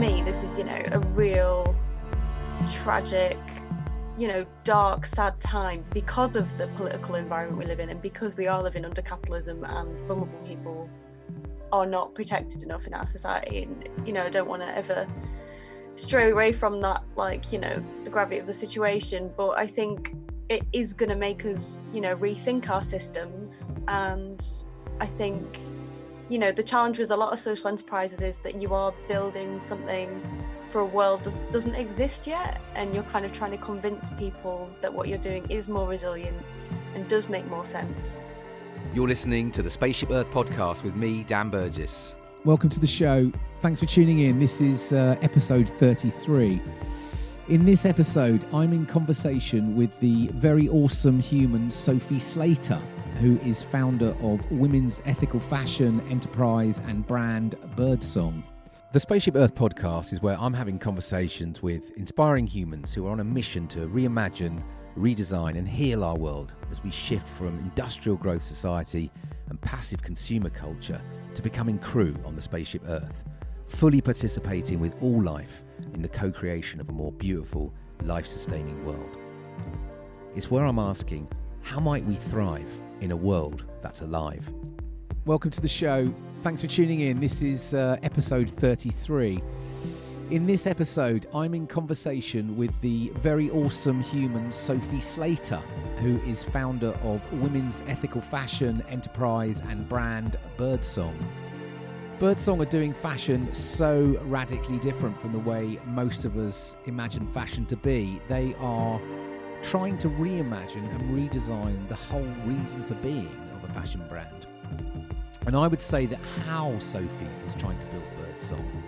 me, this is, a real tragic, dark, sad time because of the political environment we live in, and because we are living under capitalism and vulnerable people are not protected enough in our society. And, I don't want to ever stray away from that, the gravity of the situation, but I think it is going to make us, rethink our systems. And I think, the challenge with a lot of social enterprises is that you are building something for a world that doesn't exist yet, and you're kind of trying to convince people that what you're doing is more resilient and does make more sense. You're listening to the Spaceship Earth podcast with me, Dan Burgess. Welcome to the show. Thanks for tuning in. This is episode 33. In this episode, I'm in conversation with the very awesome human Sophie Slater, who is founder of women's ethical fashion enterprise and brand Birdsong. The Spaceship Earth podcast is where I'm having conversations with inspiring humans who are on a mission to reimagine, redesign and heal our world as we shift from industrial growth society and passive consumer culture to becoming crew on the Spaceship Earth, fully participating with all life in the co-creation of a more beautiful, life-sustaining world. It's where I'm asking, how might we thrive in a world that's alive? Welcome to the show. Thanks for tuning in. This is episode 33. In this episode, I'm in conversation with the very awesome human Sophie Slater, who is founder of women's ethical fashion enterprise and brand Birdsong. Birdsong are doing fashion so radically different from the way most of us imagine fashion to be. They are trying to reimagine and redesign the whole reason for being of a fashion brand. And I would say that how Sophie is trying to build Birdsong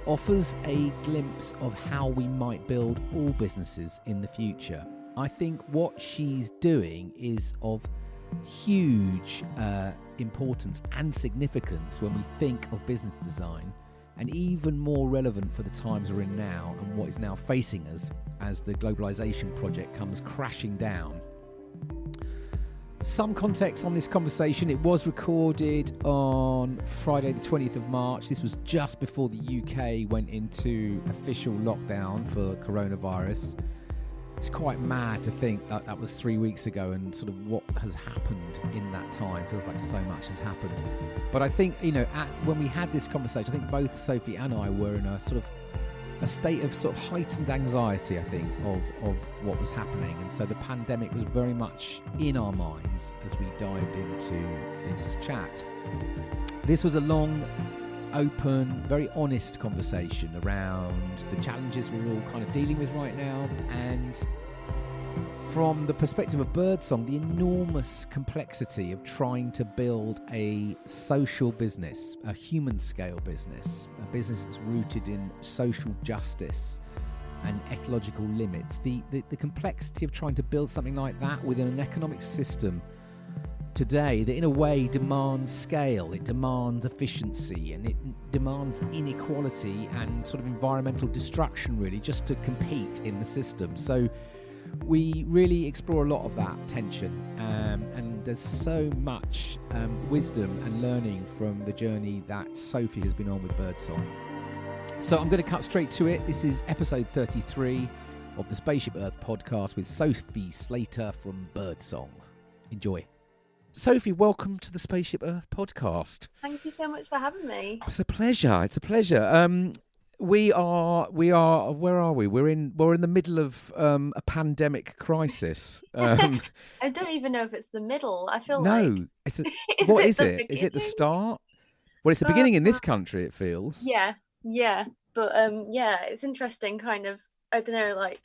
offers a glimpse of how we might build all businesses in the future. I think what she's doing is of huge importance and significance when we think of business design, and even more relevant for the times we're in now and what is now facing us as the globalization project comes crashing down. Some context on this conversation: it was recorded on Friday the 20th of March. This was just before the UK went into official lockdown for coronavirus. It's quite mad to think that that was 3 weeks ago, and sort of what has happened in that time. Feels like so much has happened. But I think, when we had this conversation, I think both Sophie and I were in a sort of a state of sort of heightened anxiety, I think, of what was happening. And so the pandemic was very much in our minds as we dived into this chat. This was a long, open, very honest conversation around the challenges we're all kind of dealing with right now, and from the perspective of Birdsong, the enormous complexity of trying to build a social business, a human scale business, a business that's rooted in social justice and ecological limits. The complexity of trying to build something like that within an economic system today that in a way demands scale, it demands efficiency, and it demands inequality and sort of environmental destruction, really, just to compete in the system. So we really explore a lot of that tension, and there's so much wisdom and learning from the journey that Sophie has been on with Birdsong. So I'm going to cut straight to it. This is episode 33 of the Spaceship Earth podcast with Sophie Slater from Birdsong. Enjoy. Sophie, welcome to the Spaceship Earth podcast. Thank you so much for having me. It's a pleasure. It's a pleasure. We are. Where are we? We're in the middle of a pandemic crisis. I don't even know if it's the middle. I feel no. It's what is it? Is it the start? Well, it's the beginning in this country. It feels. Yeah. But it's interesting. Kind of. I don't know. Like,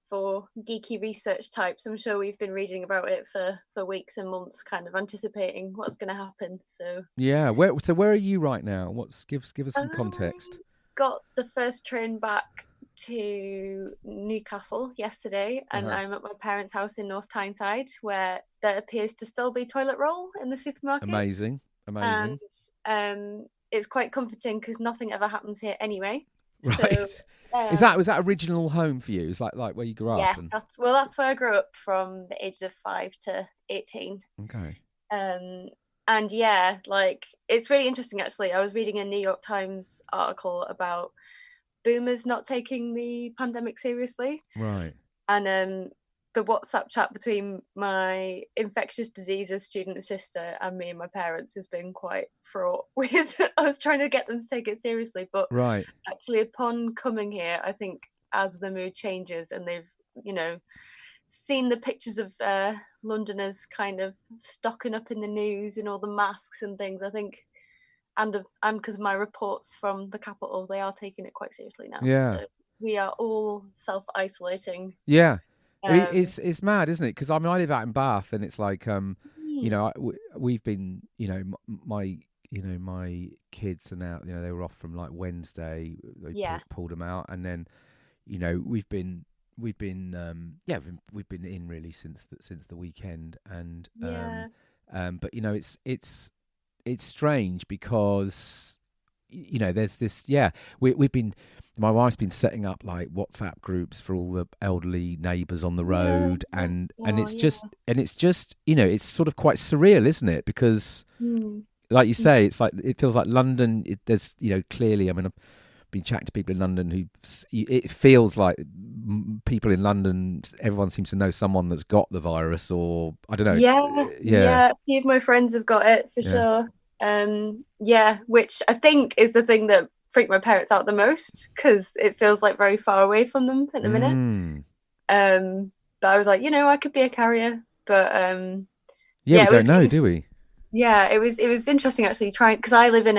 for geeky research types, I'm sure we've been reading about it for weeks and months, kind of anticipating what's going to happen. So yeah, where are you right now? Give us some context. Got the first train back to Newcastle yesterday, and I'm at my parents' house in North Tyneside, where there appears to still be toilet roll in the supermarket. Amazing. And it's quite comforting because nothing ever happens here anyway. Right. So, was that original home for you? Is like where you grew up? Yeah, that's where I grew up from the ages of 5 to 18. Okay. And yeah, like, it's really interesting actually. I was reading a New York Times article about boomers not taking the pandemic seriously. Right. And the WhatsApp chat between my infectious diseases student assistant and me and my parents has been quite fraught with us trying to get them to take it seriously. But Right. actually, upon coming here, I think as the mood changes and they've, seen the pictures of Londoners kind of stocking up in the news and all the masks and things, I think, and because of my reports from the capital, they are taking it quite seriously now. Yeah. So we are all self-isolating. Yeah. It's mad, isn't it? Because I mean, I live out in Bath, and it's like, we've been, my kids are now, they were off from like Wednesday. They pulled them out, and then, we've been in really since the weekend, and but it's strange because there's this we've been. My wife's been setting up like WhatsApp groups for all the elderly neighbours on the road, and it's just it's sort of quite surreal, isn't it? Because like you say, it's like it feels like London. There's clearly. I mean, I've been chatting to people in London who it feels like people in London. Everyone seems to know someone that's got the virus, or I don't know. Yeah. A few of my friends have got it for sure. Which I think is the thing that freak my parents out the most, because it feels like very far away from them at the minute. But I was like, I could be a carrier, but we don't know, do we? Yeah, it was interesting actually trying, because I live in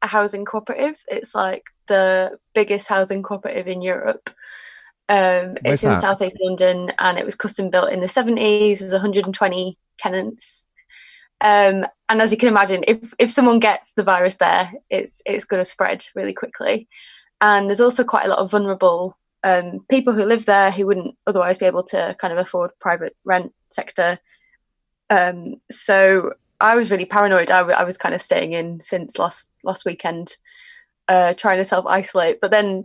a housing cooperative. It's like the biggest housing cooperative in Europe. It's in South East London, and it was custom built in the 70s. There's 120 tenants. And as you can imagine, if someone gets the virus there, it's going to spread really quickly. And there's also quite a lot of vulnerable people who live there who wouldn't otherwise be able to kind of afford private rent sector. So I was really paranoid. I was kind of staying in since last weekend, trying to self-isolate. But then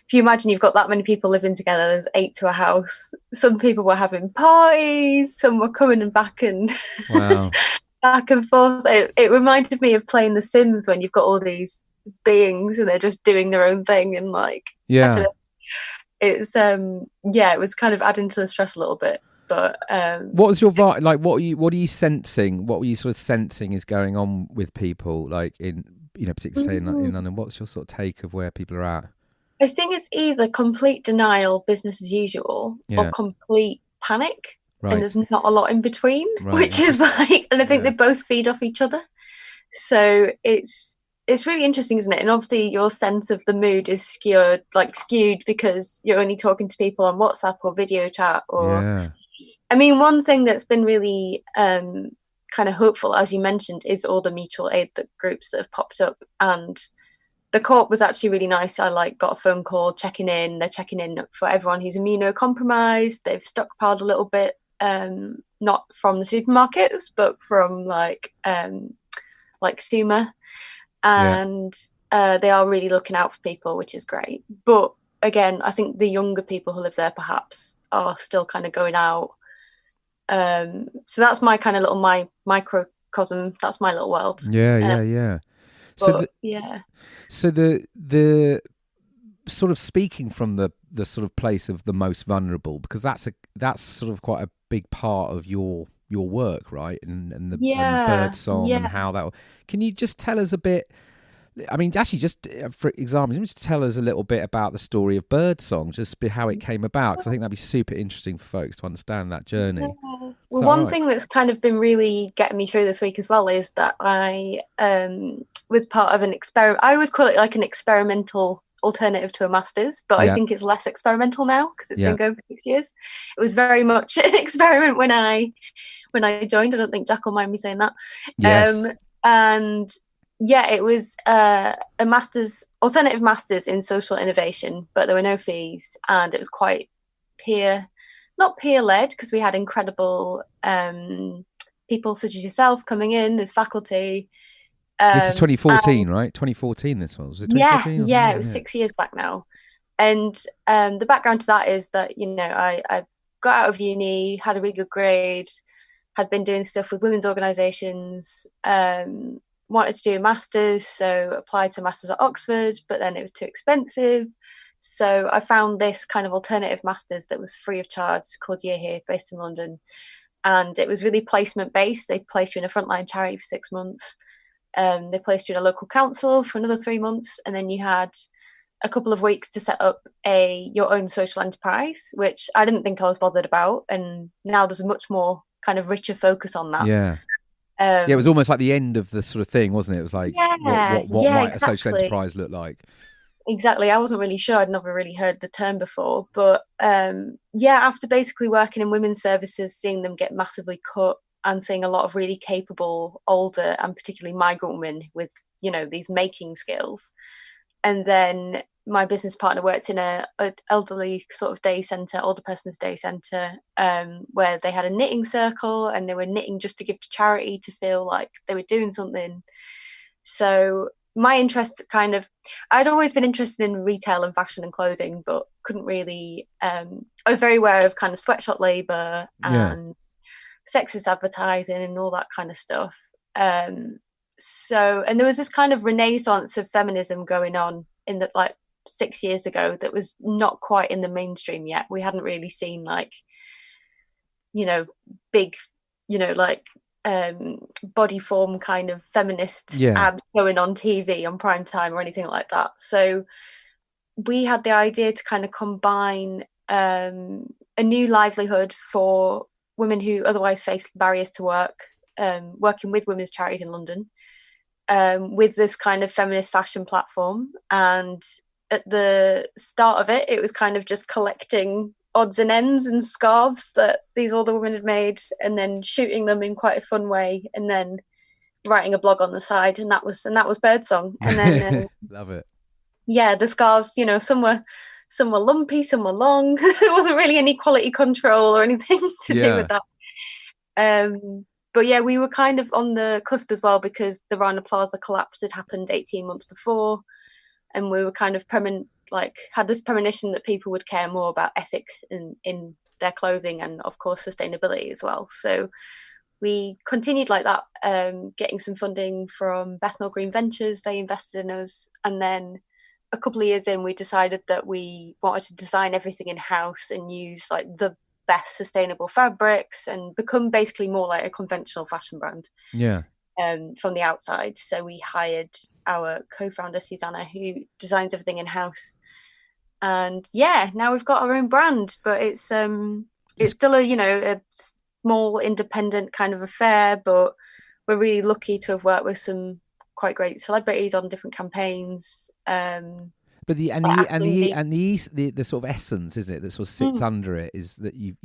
if you imagine you've got that many people living together, there's 8 to a house. Some people were having parties, some were coming and back and wow. back and forth. It reminded me of playing The Sims, when you've got all these beings and they're just doing their own thing, and like it's it was kind of adding to the stress a little bit. But what was your vibe like? What are you sensing? What were you sort of sensing is going on with people, like in particularly say in London? What's your sort of take of where people are at? I think it's either complete denial, business as usual, or complete panic. Right. And there's not a lot in between, which is like, and I think they both feed off each other. So it's really interesting, isn't it? And obviously your sense of the mood is skewed because you're only talking to people on WhatsApp or video chat. Or I mean, one thing that's been really kind of hopeful, as you mentioned, is all the mutual aid groups that have popped up. And the co-op was actually really nice. I got a phone call checking in. They're checking in for everyone who's immunocompromised. They've stockpiled a little bit. Not from the supermarkets, but from like Suma, and they are really looking out for people, which is great. But again, I think the younger people who live there perhaps are still kind of going out. So that's my kind of little microcosm. That's my little world. So the sort of speaking from the sort of place of the most vulnerable, because that's sort of quite a big part of your work, right? And Birdsong and how that. Can you just tell us a bit? I mean, actually, just for example, just tell us a little bit about the story of Birdsong, just how it came about, because I think that'd be super interesting for folks to understand that journey. Yeah. Well, one thing that's kind of been really getting me through this week as well is that I was part of an experiment. I always call it like an experimental alternative to a master's, but I think it's less experimental now because it's been going for 6 years. It was very much an experiment when I joined. I don't think Jack will mind me saying that. Yes. It was a alternative masters in social innovation, but there were no fees, and it was quite not peer-led, because we had incredible people such as yourself coming in as faculty. This is 2014, right? 2014 this was it 2014? Yeah, it was 6 years back now. And the background to that is that, I got out of uni, had a really good grade, had been doing stuff with women's organisations, wanted to do a master's, so applied to a master's at Oxford, but then it was too expensive. So I found this kind of alternative masters that was free of charge called Year Here, based in London. And it was really placement based. They placed you in a frontline charity for 6 months. They placed you in a local council for another 3 months. And then you had a couple of weeks to set up your own social enterprise, which I didn't think I was bothered about. And now there's a much more kind of richer focus on that. Yeah. Yeah, it was almost like the end of the sort of thing, wasn't it? It was like, what might a social enterprise look like? Exactly. I wasn't really sure. I'd never really heard the term before. But after basically working in women's services, seeing them get massively cut and seeing a lot of really capable older and particularly migrant women with, these making skills. And then my business partner worked in an elderly sort of day centre, older person's day centre, where they had a knitting circle and they were knitting just to give to charity to feel like they were doing something. So my interests I'd always been interested in retail and fashion and clothing, but couldn't really, I was very aware of kind of sweatshop labour and sexist advertising and all that kind of stuff. And there was this kind of renaissance of feminism going on in the 6 years ago that was not quite in the mainstream yet. We hadn't really seen big, body form kind of feminist ads going on TV on prime time or anything like that. So we had the idea to kind of combine a new livelihood for women who otherwise face barriers to work, working with women's charities in London, with this kind of feminist fashion platform. And at the start of it was kind of just collecting odds and ends and scarves that these older women had made and then shooting them in quite a fun way and then writing a blog on the side, and that was Birdsong. And then love it. Yeah, the scarves, some were lumpy, some were long. There wasn't really any quality control or anything to do with that. But yeah, we were kind of on the cusp as well because the Rana Plaza collapse had happened 18 months before, and we were kind of had this premonition that people would care more about ethics in their clothing and of course sustainability as well. So we continued like that, getting some funding from Bethnal Green Ventures. They invested in us, and then a couple of years in, we decided that we wanted to design everything in-house and use the best sustainable fabrics and become basically more like a conventional fashion brand. From the outside. So we hired our co-founder Susanna, who designs everything in-house, and now we've got our own brand, but it's still a small independent kind of affair, but we're really lucky to have worked with some quite great celebrities on different campaigns. But the sort of essence, isn't it, that sort of sits under it, is that you've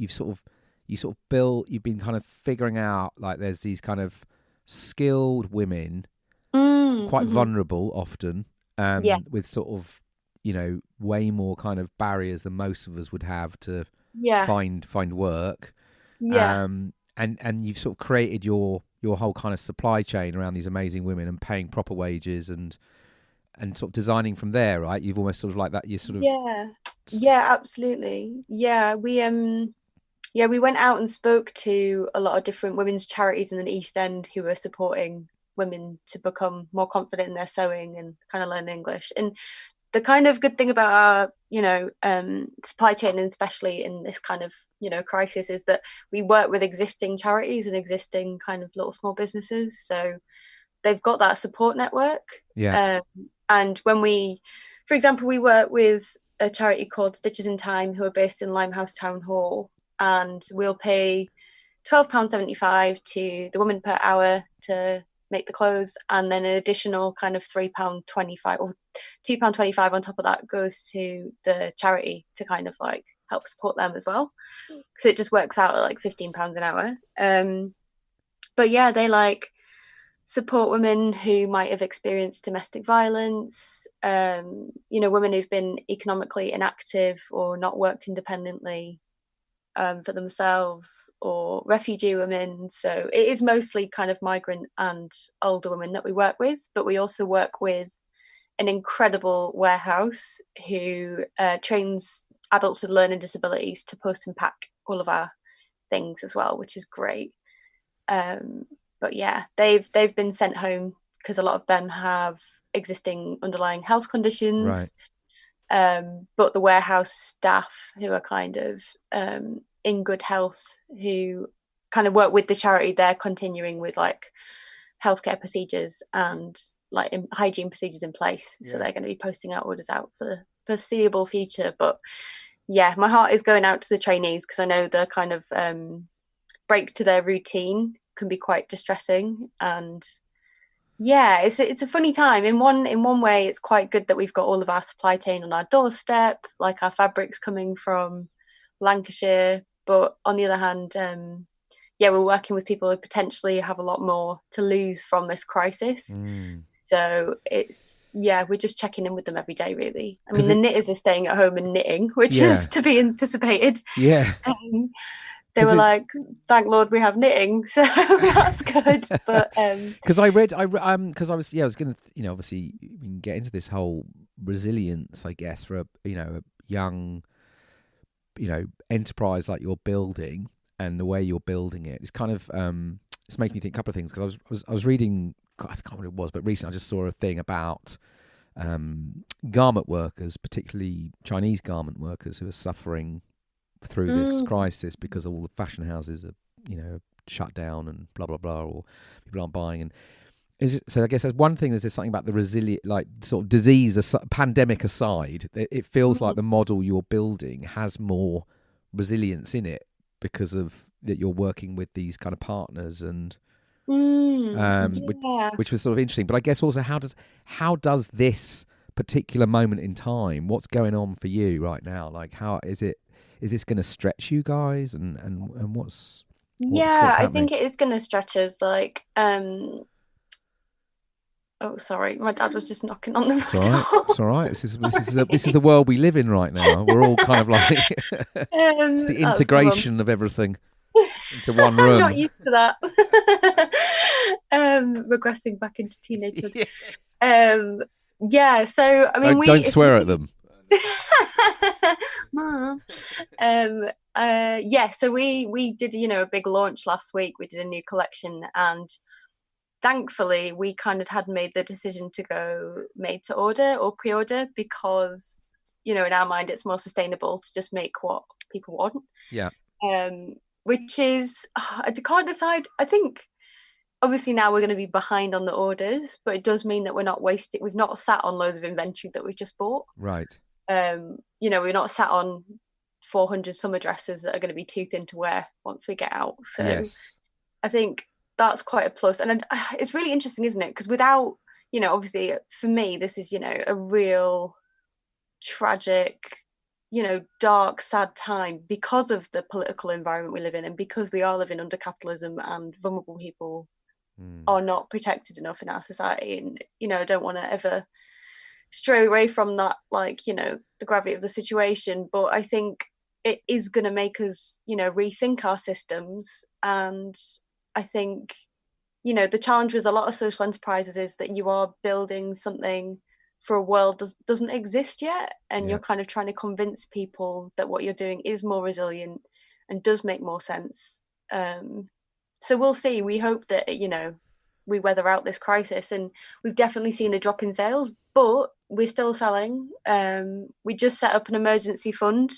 been kind of figuring out there's these kind of skilled women, quite vulnerable often, with sort of way more kind of barriers than most of us would have to find work. And you've sort of created your whole kind of supply chain around these amazing women and paying proper wages and sort of designing from there, right? You've almost sort of like that. You sort of absolutely. We went out and spoke to a lot of different women's charities in the East End who were supporting women to become more confident in their sewing and kind of learn English. And the kind of good thing about our supply chain, and especially in this kind of crisis, is that we work with existing charities and existing kind of little small businesses, so they've got that support network. And when for example, we work with a charity called Stitches in Time, who are based in Limehouse Town Hall, and we'll pay £12.75 to the woman per hour to make the clothes, and then an additional kind of £3.25 or £2.25 on top of that goes to the charity to kind of help support them as well. So it just works out at £15 an hour. But they support women who might have experienced domestic violence, women who've been economically inactive or not worked independently for themselves, or refugee women. So it is mostly kind of migrant and older women that we work with, but we also work with an incredible warehouse who trains adults with learning disabilities to post and pack all of our things as well, which is great. But they've been sent home because a lot of them have existing underlying health conditions. Right. but the warehouse staff who are kind of in good health, who kind of work with the charity, they're continuing with like healthcare procedures and like hygiene procedures in place. So they're going to be posting out orders out for the foreseeable future. But yeah, my heart is going out to the trainees, because I know the kind of breaks to their routine can be quite distressing. And yeah, it's a funny time. In one way, it's quite good that we've got all of our supply chain on our doorstep, like our fabrics coming from Lancashire. But on the other hand, we're working with people who potentially have a lot more to lose from this crisis. So we're just checking in with them every day, really. I mean, the knitters are staying at home and knitting, which is to be anticipated. Yeah. They were like, "Thank Lord we have knitting," so that's good. But because I was going to, obviously we can get into this whole resilience, I guess, for a young, enterprise like you're building, and the way you're building it. It's kind of it's making me think a couple of things, because I was reading, I can't remember what it was, but recently I just saw a thing about garment workers, particularly Chinese garment workers, who are suffering through this crisis because all the fashion houses are shut down and blah blah blah, or people aren't buying. And so I guess there's one thing, there's something about the resilient, like sort of disease pandemic aside, it feels like the model you're building has more resilience in it because of that you're working with these kind of partners, and which was sort of interesting. But I guess also, how does this particular moment in time, what's going on for you right now, like how is this going to stretch you guys, and what's I think it is going to stretch us, like oh sorry, my dad was just knocking on the door. It's all right. This is the world we live in right now. We're all kind of like it's the integration of everything into one room. I'm not used to that. Regressing back into teenagehood. Yes. So I mean, don't swear at them. Mom. So we did a big launch last week. We did a new collection, and thankfully we kind of had made the decision to go made to order or pre-order, because in our mind it's more sustainable to just make what people want. Which is I can't decide. I think obviously now we're going to be behind on the orders, but it does mean that we're not wasting. We've not sat on loads of inventory that we've just bought. Right. We're not sat on 400 summer dresses that are going to be too thin to wear once we get out. So yes. I think that's quite a plus. And it's really interesting, isn't it? Because without, obviously for me, this is, a real tragic, dark, sad time because of the political environment we live in, and because we are living under capitalism and vulnerable people are not protected enough in our society. And, I don't want to ever stray away from that, like, the gravity of the situation. But I think it is going to make us, rethink our systems. And I think, the challenge with a lot of social enterprises is that you are building something for a world that doesn't exist yet. And you're kind of trying to convince people that what you're doing is more resilient and does make more sense. So we'll see. We hope that, we weather out this crisis, and we've definitely seen a drop in sales, but we're still selling. We just set up an emergency fund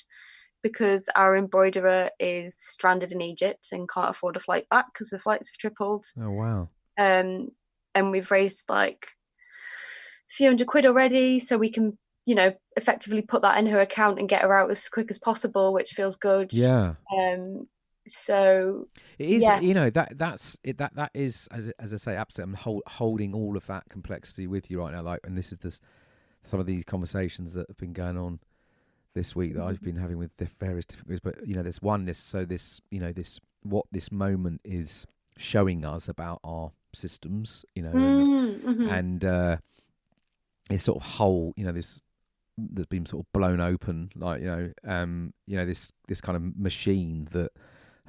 because our embroiderer is stranded in Egypt and can't afford a flight back because the flights have tripled. Oh, wow. And we've raised like a few £100 already, so we can, effectively put that in her account and get her out as quick as possible, which feels good. Yeah. So it is, that is, as I say, absolutely. I'm holding all of that complexity with you right now. Like, and this is some of these conversations that have been going on this week that I've been having with the various different groups. But there's oneness. So this, what this moment is showing us about our systems, and this sort of whole, this that's been sort of blown open, like this kind of machine that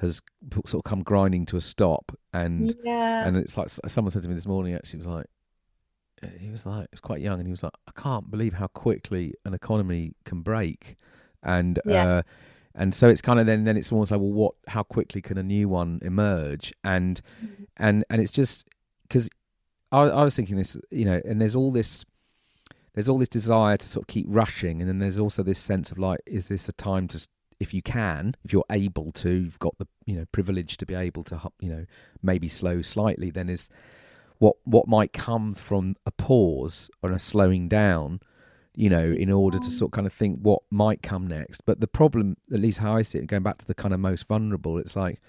has sort of come grinding to a stop, and it's like someone said to me this morning. Actually, he was quite young, and he was like, I can't believe how quickly an economy can break, and so it's kind of then it's almost like, well, how quickly can a new one emerge, and it's just because I was thinking this, and there's there's all this desire to sort of keep rushing, and then there's also this sense of like, is this a time to, if you're able to, you've got the privilege to be able to maybe slow slightly, then is what might come from a pause or a slowing down, in order to sort of kind of think what might come next. But the problem, at least how I see it, going back to the kind of most vulnerable, it's like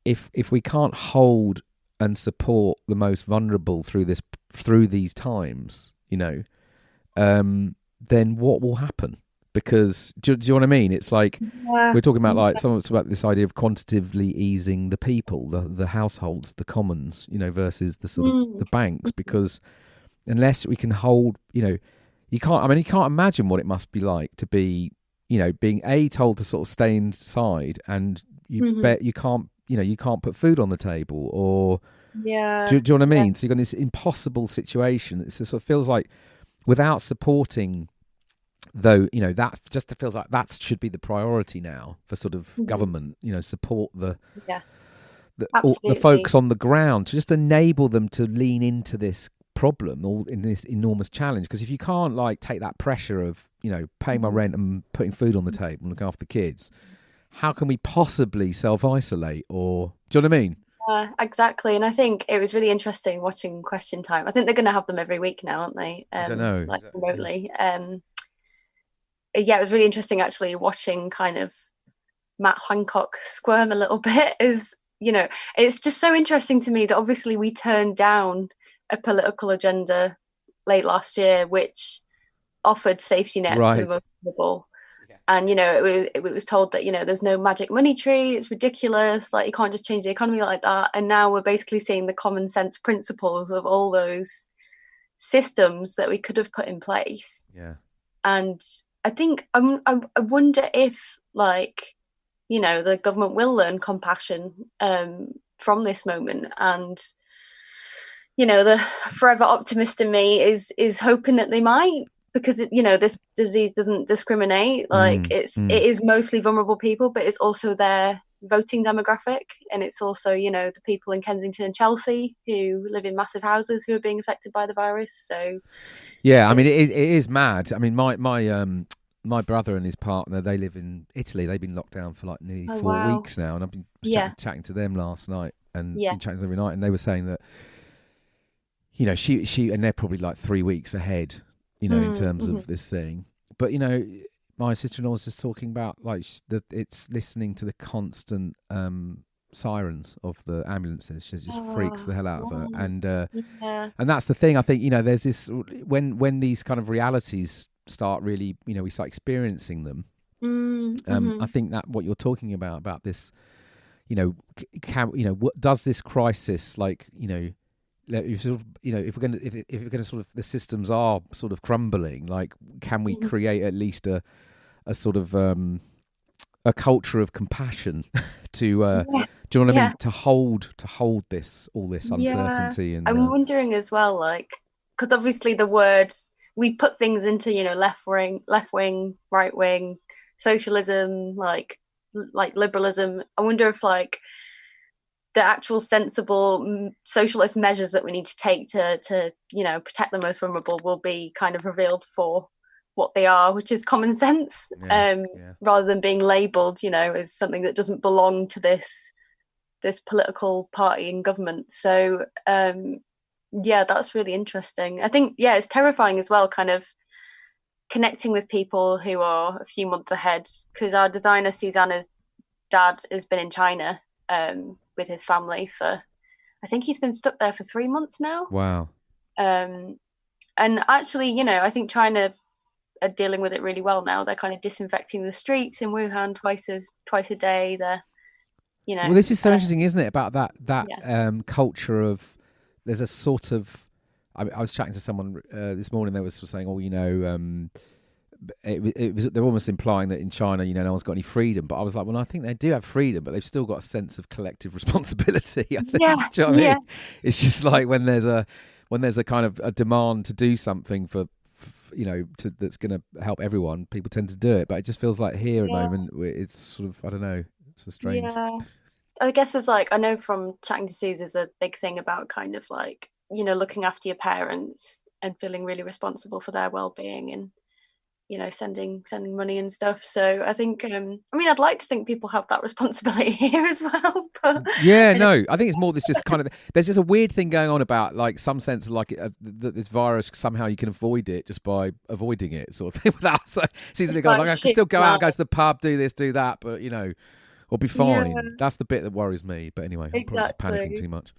if we can't hold and support the most vulnerable through these times, then what will happen? Because do you know what I mean? It's like we're talking about, like, someone talks about this idea of quantitatively easing the people, the households, the commons, versus the sort of the banks. Because unless we can hold, you can't imagine what it must be like to be, being told to sort of stay inside, and you bet you can't put food on the table, or do you know what I mean? So you've got this impossible situation. It sort of feels like, without supporting, though, that just feels like that should be the priority now for sort of government, support the folks on the ground, to just enable them to lean into this problem, all in this enormous challenge. Because if you can't, like, take that pressure of, paying my rent and putting food on the table and looking after the kids, how can we possibly self-isolate? Or, do you know what I mean? Exactly. And I think it was really interesting watching Question Time. I think they're going to have them every week now, aren't they? I don't know. Like, remotely. It was really interesting actually watching kind of Matt Hancock squirm a little bit. It's just so interesting to me that obviously we turned down a political agenda late last year which offered safety nets to the most vulnerable. And it was told that there's no magic money tree, it's ridiculous, like, you can't just change the economy like that. And now we're basically seeing the common sense principles of all those systems that we could have put in place. And I think I wonder if, like, the government will learn compassion from this moment. And the forever optimist in me is hoping that they might, because this disease doesn't discriminate. Like, it is mostly vulnerable people, but it's also their voting demographic, and it's also the people in Kensington and Chelsea who live in massive houses who are being affected by the virus. So I mean, it is mad. I mean, my brother and his partner, they live in Italy. They've been locked down for like nearly 4 weeks now, and I've been chatting to them last night, and been chatting to them every night, and they were saying that she and they're probably like 3 weeks ahead, in terms of this thing. But my sister-in-law was just talking about, like, that it's listening to the constant sirens of the ambulances. She just freaks the hell out of her. And that's the thing. I think there's this, when these kind of realities start really, we start experiencing them. I think that what you're talking about this, what does this crisis, like, if we're going to sort of, the systems are sort of crumbling, like, can we create at least a sort of a culture of compassion to do you know what I mean, to hold this, all this uncertainty. And I'm wondering as well, like, because obviously the word, we put things into left wing, right wing, socialism, like liberalism. I wonder if, like, the actual sensible socialist measures that we need to take to protect the most vulnerable will be kind of revealed for what they are, which is common sense, rather than being labelled, as something that doesn't belong to this political party in government. So that's really interesting. I think it's terrifying as well, kind of connecting with people who are a few months ahead, because our designer Susanna's dad has been in China with his family for, I think he's been stuck there for 3 months now. Wow. And actually, I think China are dealing with it really well now. They're kind of disinfecting the streets in Wuhan twice a day. They're, well, this is so interesting, isn't it? About that culture of, there's a sort of, I was chatting to someone this morning. They were sort of saying, it was, they're almost implying that in China, no one's got any freedom. But I was like, well, I think they do have freedom, but they've still got a sense of collective responsibility. I think. Do you know what I mean? It's just like when there's a kind of a demand to do something for that's going to help everyone, people tend to do it. But it just feels like here at the moment, it's sort of, I don't know, it's a strange. I guess there's, like, I know from chatting to Suze, there's a big thing about kind of like, looking after your parents. and feeling really responsible for their well-being, and sending money and stuff. So I think I'd like to think people have that responsibility here as well, but yeah, no, I think it's more this just kind of, there's just a weird thing going on about like some sense of like that this virus, somehow you can avoid it just by avoiding it, sort of thing. Without, so it seems to be going like, I can still go out, go to the pub, do this, do that, but we'll be fine. Yeah, that's the bit that worries me. But anyway, I'm probably just panicking too much.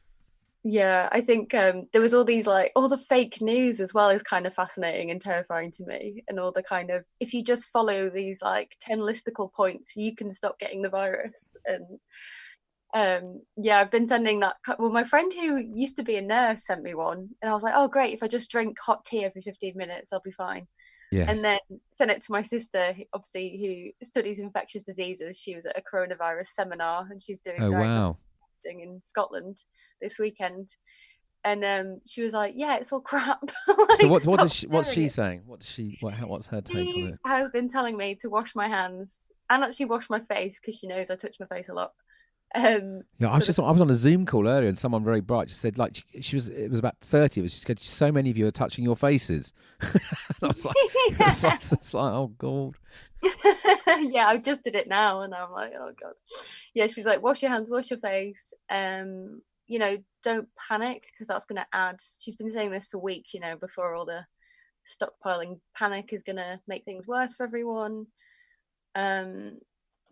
Yeah, I think there was all these like all the fake news as well is kind of fascinating and terrifying to me, and all the kind of, if you just follow these like 10 listicle points, you can stop getting the virus. And yeah, I've been sending that. Well, my friend who used to be a nurse sent me one, and I was like, oh great, if I just drink hot tea every 15 minutes, I'll be fine. Yes. And then sent it to my sister, obviously, who studies infectious diseases. She was at a coronavirus seminar, and she's doing testing in Scotland this weekend. And she was like, yeah, it's all crap. Like, so what's she saying? What's her take on it? Has been telling me to wash my hands and actually wash my face, because she knows I touch my face a lot. Yeah, I was on a Zoom call earlier, and someone very bright just said, like, it was about 30 of us. She said, so many of you are touching your faces. And I was like, it's like, oh god. Yeah, I just did it now, and I'm like, oh god. Yeah, she's like, wash your hands, wash your face. Don't panic, because that's going to add. She's been saying this for weeks, before all the stockpiling panic is going to make things worse for everyone.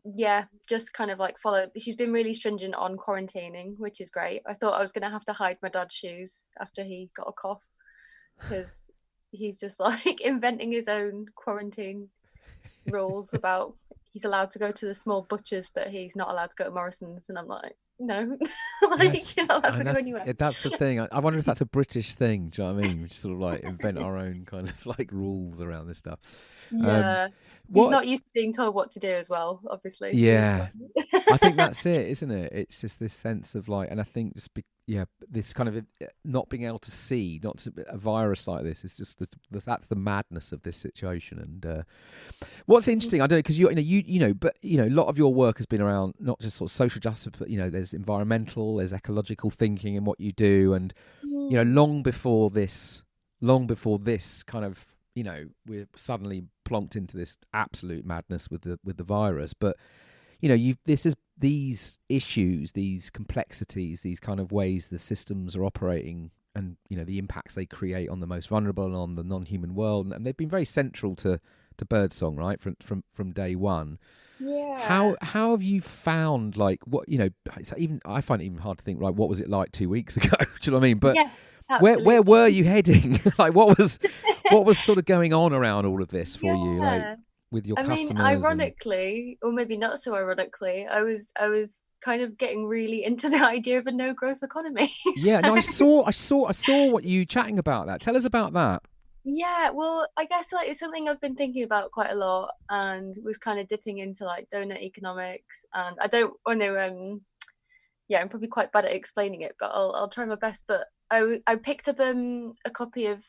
Yeah, just kind of like follow. She's been really stringent on quarantining, which is great. I thought I was going to have to hide my dad's shoes after he got a cough, because he's just like inventing his own quarantine rules about he's allowed to go to the small butchers, but he's not allowed to go to Morrison's. And I'm like, no, like, you're not allowed to go anywhere. That's the thing. I wonder if that's a British thing. Do you know what I mean? We just sort of like invent our own kind of like rules around this stuff. Yeah. He's not used to being told what to do as well, obviously. Yeah. I think that's it, isn't it? It's just this sense of like, and I think just this kind of not being able to see, a virus like this is just that's the madness of this situation. And what's interesting, I don't know, because a lot of your work has been around not just sort of social justice, but there's environmental, there's ecological thinking in what you do, and long before this kind of, we're suddenly plonked into this absolute madness with the virus. But these issues, these complexities, these kind of ways the systems are operating, and the impacts they create on the most vulnerable and on the non-human world, and they've been very central to Birdsong, right, from day one. Yeah. How have you found, like, what I find it even hard to think, like, what was it like 2 weeks ago? Do you know what I mean? But yeah, where were you heading? Like, what was sort of going on around all of this for you, like with your customers? I mean, ironically, or maybe not so ironically, I was kind of getting really into the idea of a no growth economy. Yeah, no, I saw what you chatting about that. Tell us about that. Yeah, well, I guess like it's something I've been thinking about quite a lot, and was kind of dipping into like donut economics. And I don't want to I'm probably quite bad at explaining it, but I'll try my best. But I picked up a copy of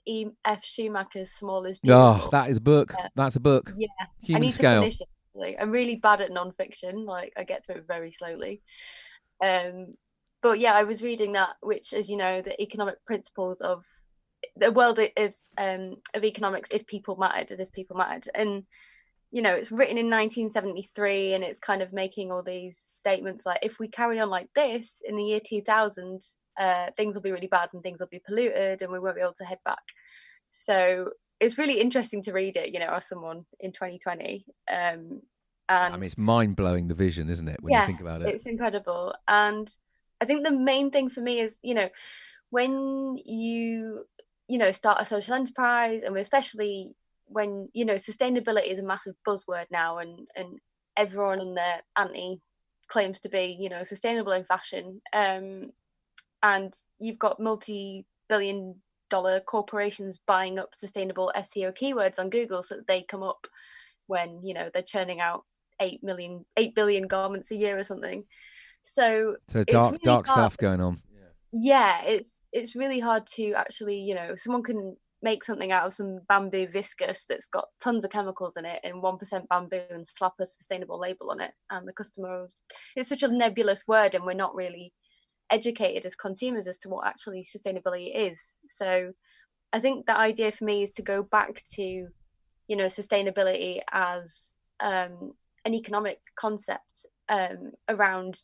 E.F. Schumacher's Small is Beautiful. Oh, that is a book. That's a book. Yeah, Human Scale. To finish it. Like, I'm really bad at non-fiction. Like, I get through it very slowly. But yeah, I was reading that, which, as you know, the economic principles of the world of economics, if people mattered, as if people mattered. And it's written in 1973, and it's kind of making all these statements like, if we carry on like this in the year 2000, things will be really bad, and things will be polluted, and we won't be able to head back. So it's really interesting to read it, as someone in 2020. And I mean, it's mind-blowing, the vision, isn't it, when you think about it? It's incredible. And I think the main thing for me is, when you start a social enterprise, and especially when sustainability is a massive buzzword now, and everyone and their auntie claims to be sustainable in fashion, and you've got multi-billion-dollar corporations buying up sustainable SEO keywords on Google so that they come up when they're churning out 8 billion garments a year or something. So dark stuff going on. Yeah, it's really hard to actually, someone can make something out of some bamboo viscose that's got tons of chemicals in it and 1% bamboo, and slap a sustainable label on it, and the customer, it's such a nebulous word, and we're not really educated as consumers as to what actually sustainability is. So I think the idea for me is to go back to, you know, sustainability as an economic concept around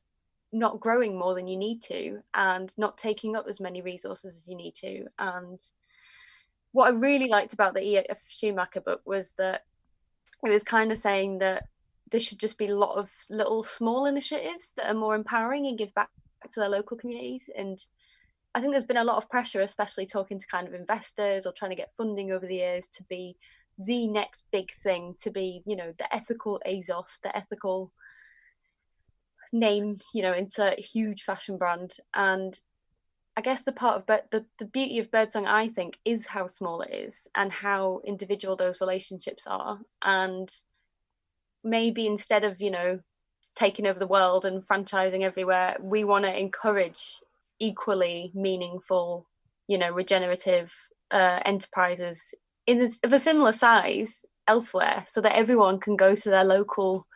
not growing more than you need to and not taking up as many resources as you need to. And what I really liked about the E.F. Schumacher book was that it was kind of saying that there should just be a lot of little small initiatives that are more empowering and give back to their local communities. And I think there's been a lot of pressure, especially talking to kind of investors or trying to get funding over the years, to be the next big thing, to be, you know, the ethical ASOS, the ethical name, you know, insert huge fashion brand. And I guess the part of the beauty of Birdsong, I think, is how small it is and how individual those relationships are. And maybe instead of, you know, taking over the world and franchising everywhere, we want to encourage equally meaningful, you know, regenerative enterprises of a similar size elsewhere, so that everyone can go to their local,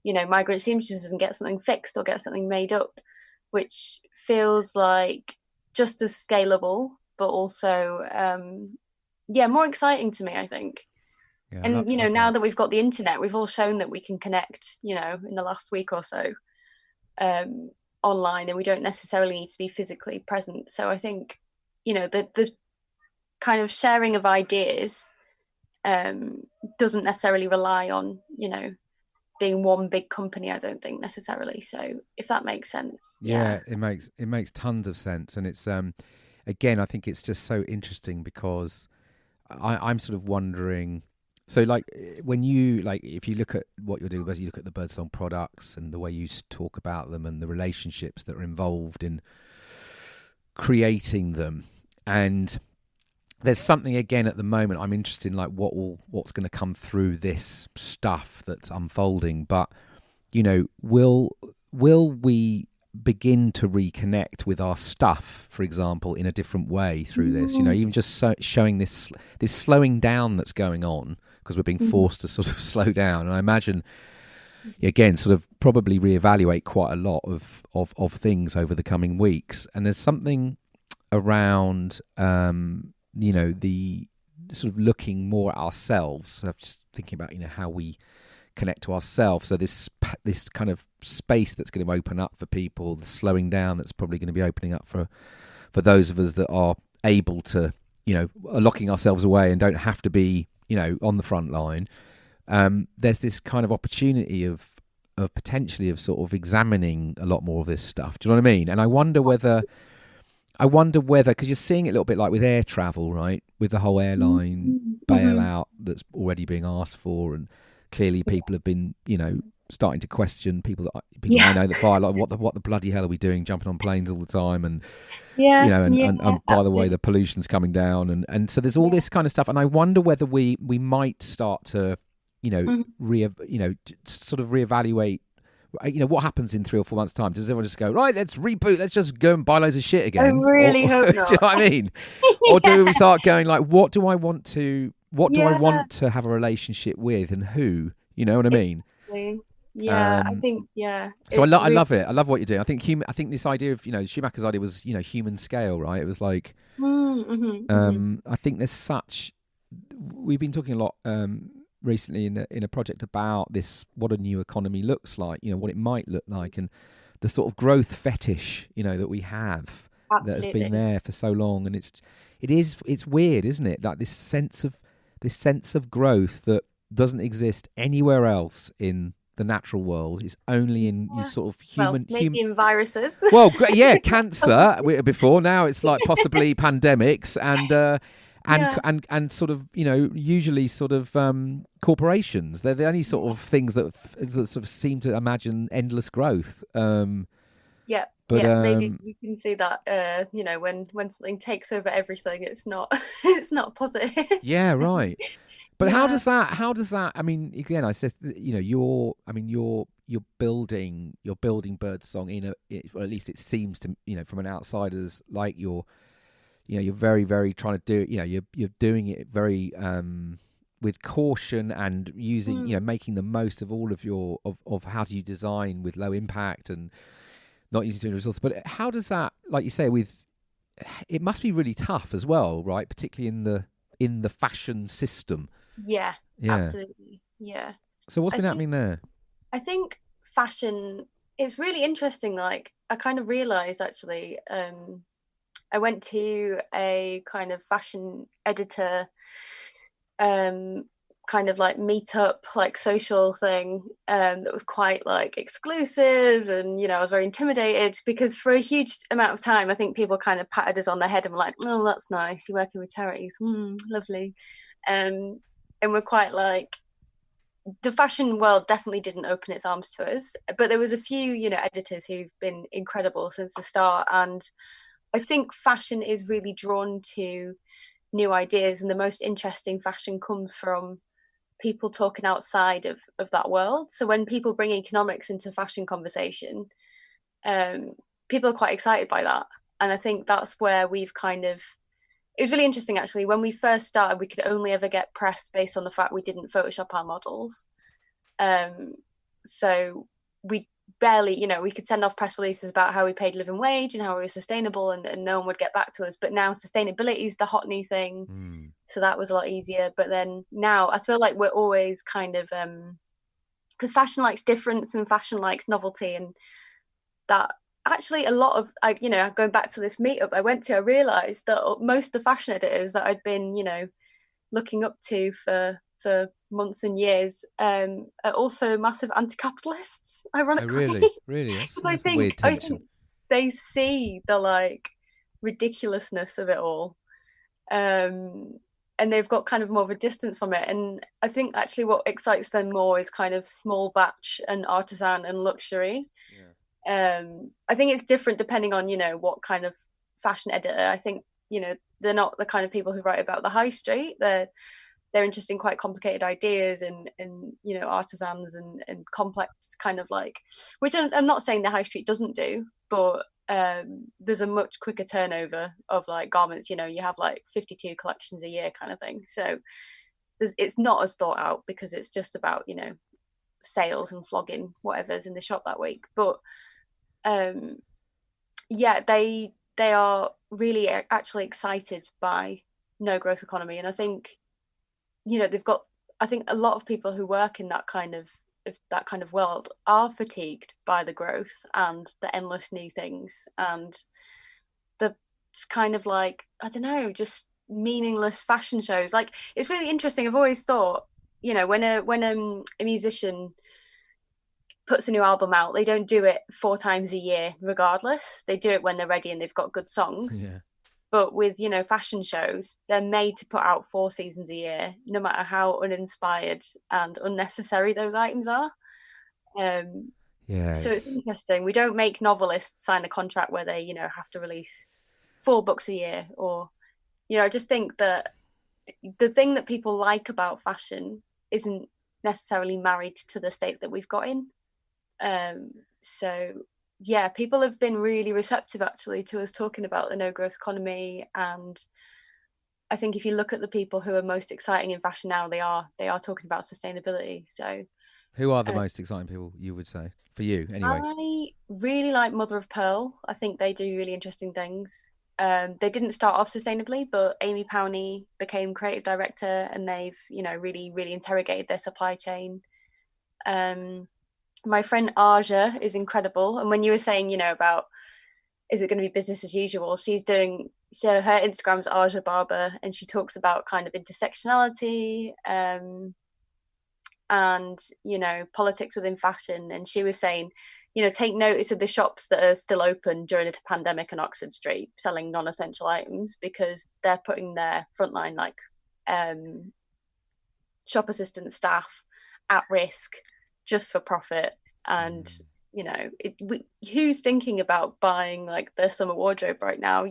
you know, migrant seamstresses and get something fixed or get something made up, which feels like just as scalable, but also, more exciting to me, I think. Yeah, and, you know, now that we've got the internet, we've all shown that we can connect, you know, in the last week or so online, and we don't necessarily need to be physically present. So I think, you know, the kind of sharing of ideas doesn't necessarily rely on, you know, being one big company, I don't think necessarily. So if that makes sense. Yeah, it makes tons of sense. And it's again, I think it's just so interesting because I'm sort of wondering, so like when you, like, if you look at what you're doing, as you look at the Birdsong products and the way you talk about them and the relationships that are involved in creating them, and there's something again at the moment I'm interested in, like what's going to come through this stuff that's unfolding. But, you know, will we begin to reconnect with our stuff, for example, in a different way through this? You know, even just showing this slowing down that's going on, because we're being forced to sort of slow down. And I imagine, again, sort of probably reevaluate quite a lot of things over the coming weeks. And there's something around you know, the sort of looking more at ourselves. I'm just thinking about, you know, how we connect to ourselves. So this kind of space that's going to open up for people, the slowing down that's probably going to be opening up for those of us that are able to, you know, are locking ourselves away and don't have to be, you know, on the front line. There's this kind of opportunity of potentially of sort of examining a lot more of this stuff. Do you know what I mean? And I wonder whether, because you're seeing it a little bit like with air travel, right? With the whole airline bailout that's already being asked for, and clearly people have been, you know, starting to question people I know that fly, like what the bloody hell are we doing, jumping on planes all the time, and you know, and by the way, the pollution's coming down, and so there's all this kind of stuff, and I wonder whether we might start to, you know, sort of reevaluate. You know, what happens in 3 or 4 months' time? Does everyone just go, right, let's reboot, let's just go and buy loads of shit again? I really hope not. Do you know what I mean? Or do we start going like, what do I want to have a relationship with, and who? You know what I mean? Yeah, I think, So I love it. I love what you're doing. I think this idea of, you know, Schumacher's idea was, you know, human scale, right? It was like, I think we've been talking a lot recently in a project about this, what a new economy looks like, you know, what it might look like, and the sort of growth fetish, you know, that we have. Absolutely. That has been there for so long, and it's weird, isn't it? Like this sense of growth that doesn't exist anywhere else in the natural world. Is only in sort of human, maybe in viruses. Well, yeah, cancer before, now it's like possibly pandemics and sort of, you know, usually sort of corporations. They're the only sort of things that sort of seem to imagine endless growth. But maybe you can see that, you know, when something takes over everything, it's not positive. Yeah, right. But how does that? I mean, again, I said, you know, you're building Birdsong or at least it seems to, you know, from an outsider's, like you're very, very trying to do it. You know, you're doing it very with caution and using, you know, making the most of all of your of how do you design with low impact and not using too many resources. But how does that, like you say, with it must be really tough as well, right? Particularly in the fashion system. Yeah, Yeah. absolutely. Yeah. So what's been happening there? I think fashion, it's really interesting. Like, I kind of realized actually, I went to a kind of fashion editor kind of like meetup, like social thing, that was quite like exclusive, and I was very intimidated because for a huge amount of time I think people kind of patted us on the head and were like, oh, that's nice, you're working with charities, lovely. And we're quite like, the fashion world definitely didn't open its arms to us, but there was a few editors who've been incredible since the start. And I think fashion is really drawn to new ideas, and the most interesting fashion comes from people talking outside of that world. So when people bring economics into fashion conversation, people are quite excited by that. And I think that's where we've kind of, it was really interesting actually. When we first started, we could only ever get press based on the fact we didn't Photoshop our models. So we barely, we could send off press releases about how we paid living wage and how we were sustainable, and no one would get back to us. But now sustainability is the hot new thing. So that was a lot easier. But then now I feel like we're always kind of, because fashion likes difference and fashion likes novelty, and that actually a lot of, going back to this meetup I went to, I realized that most of the fashion editors that I'd been, looking up to for months and years, are also massive anti-capitalists, ironically. Oh, really? That's a weird tension. I think they see the like ridiculousness of it all, and they've got kind of more of a distance from it. And I think actually what excites them more is kind of small batch and artisan and luxury. I think it's different depending on what kind of fashion editor. I think they're not the kind of people who write about the high street. They're interested in quite complicated ideas and artisans and complex kind of like, which I'm not saying the high street doesn't do, but there's a much quicker turnover of like garments. You have like 52 collections a year kind of thing. So it's not as thought out because it's just about sales and flogging whatever's in the shop that week. But they are really actually excited by no growth economy. And I think they've got, I think a lot of people who work in that kind of world are fatigued by the growth and the endless new things and the kind of like, I don't know, just meaningless fashion shows. Like, it's really interesting. I've always thought, when a musician puts a new album out, they don't do it 4 times a year regardless. They do it when they're ready and they've got good songs. Yeah. But with fashion shows, they're made to put out 4 seasons a year, no matter how uninspired and unnecessary those items are. So it's interesting. We don't make novelists sign a contract where they have to release 4 books a year, or I just think that the thing that people like about fashion isn't necessarily married to the state that we've got in. So yeah, people have been really receptive actually to us talking about the no growth economy. And I think if you look at the people who are most exciting in fashion now, they are talking about sustainability. So who are the most exciting people, you would say, for you anyway? I really like Mother of Pearl. I think they do really interesting things. They didn't start off sustainably, but Amy Powney became creative director, and they've really, really interrogated their supply chain. My friend Aja is incredible, and when you were saying about is it going to be business as usual, so her Instagram's Aja Barber, and she talks about kind of intersectionality and politics within fashion. And she was saying take notice of the shops that are still open during a pandemic on Oxford Street selling non-essential items, because they're putting their frontline like shop assistant staff at risk just for profit. And who's thinking about buying like the summer wardrobe right now,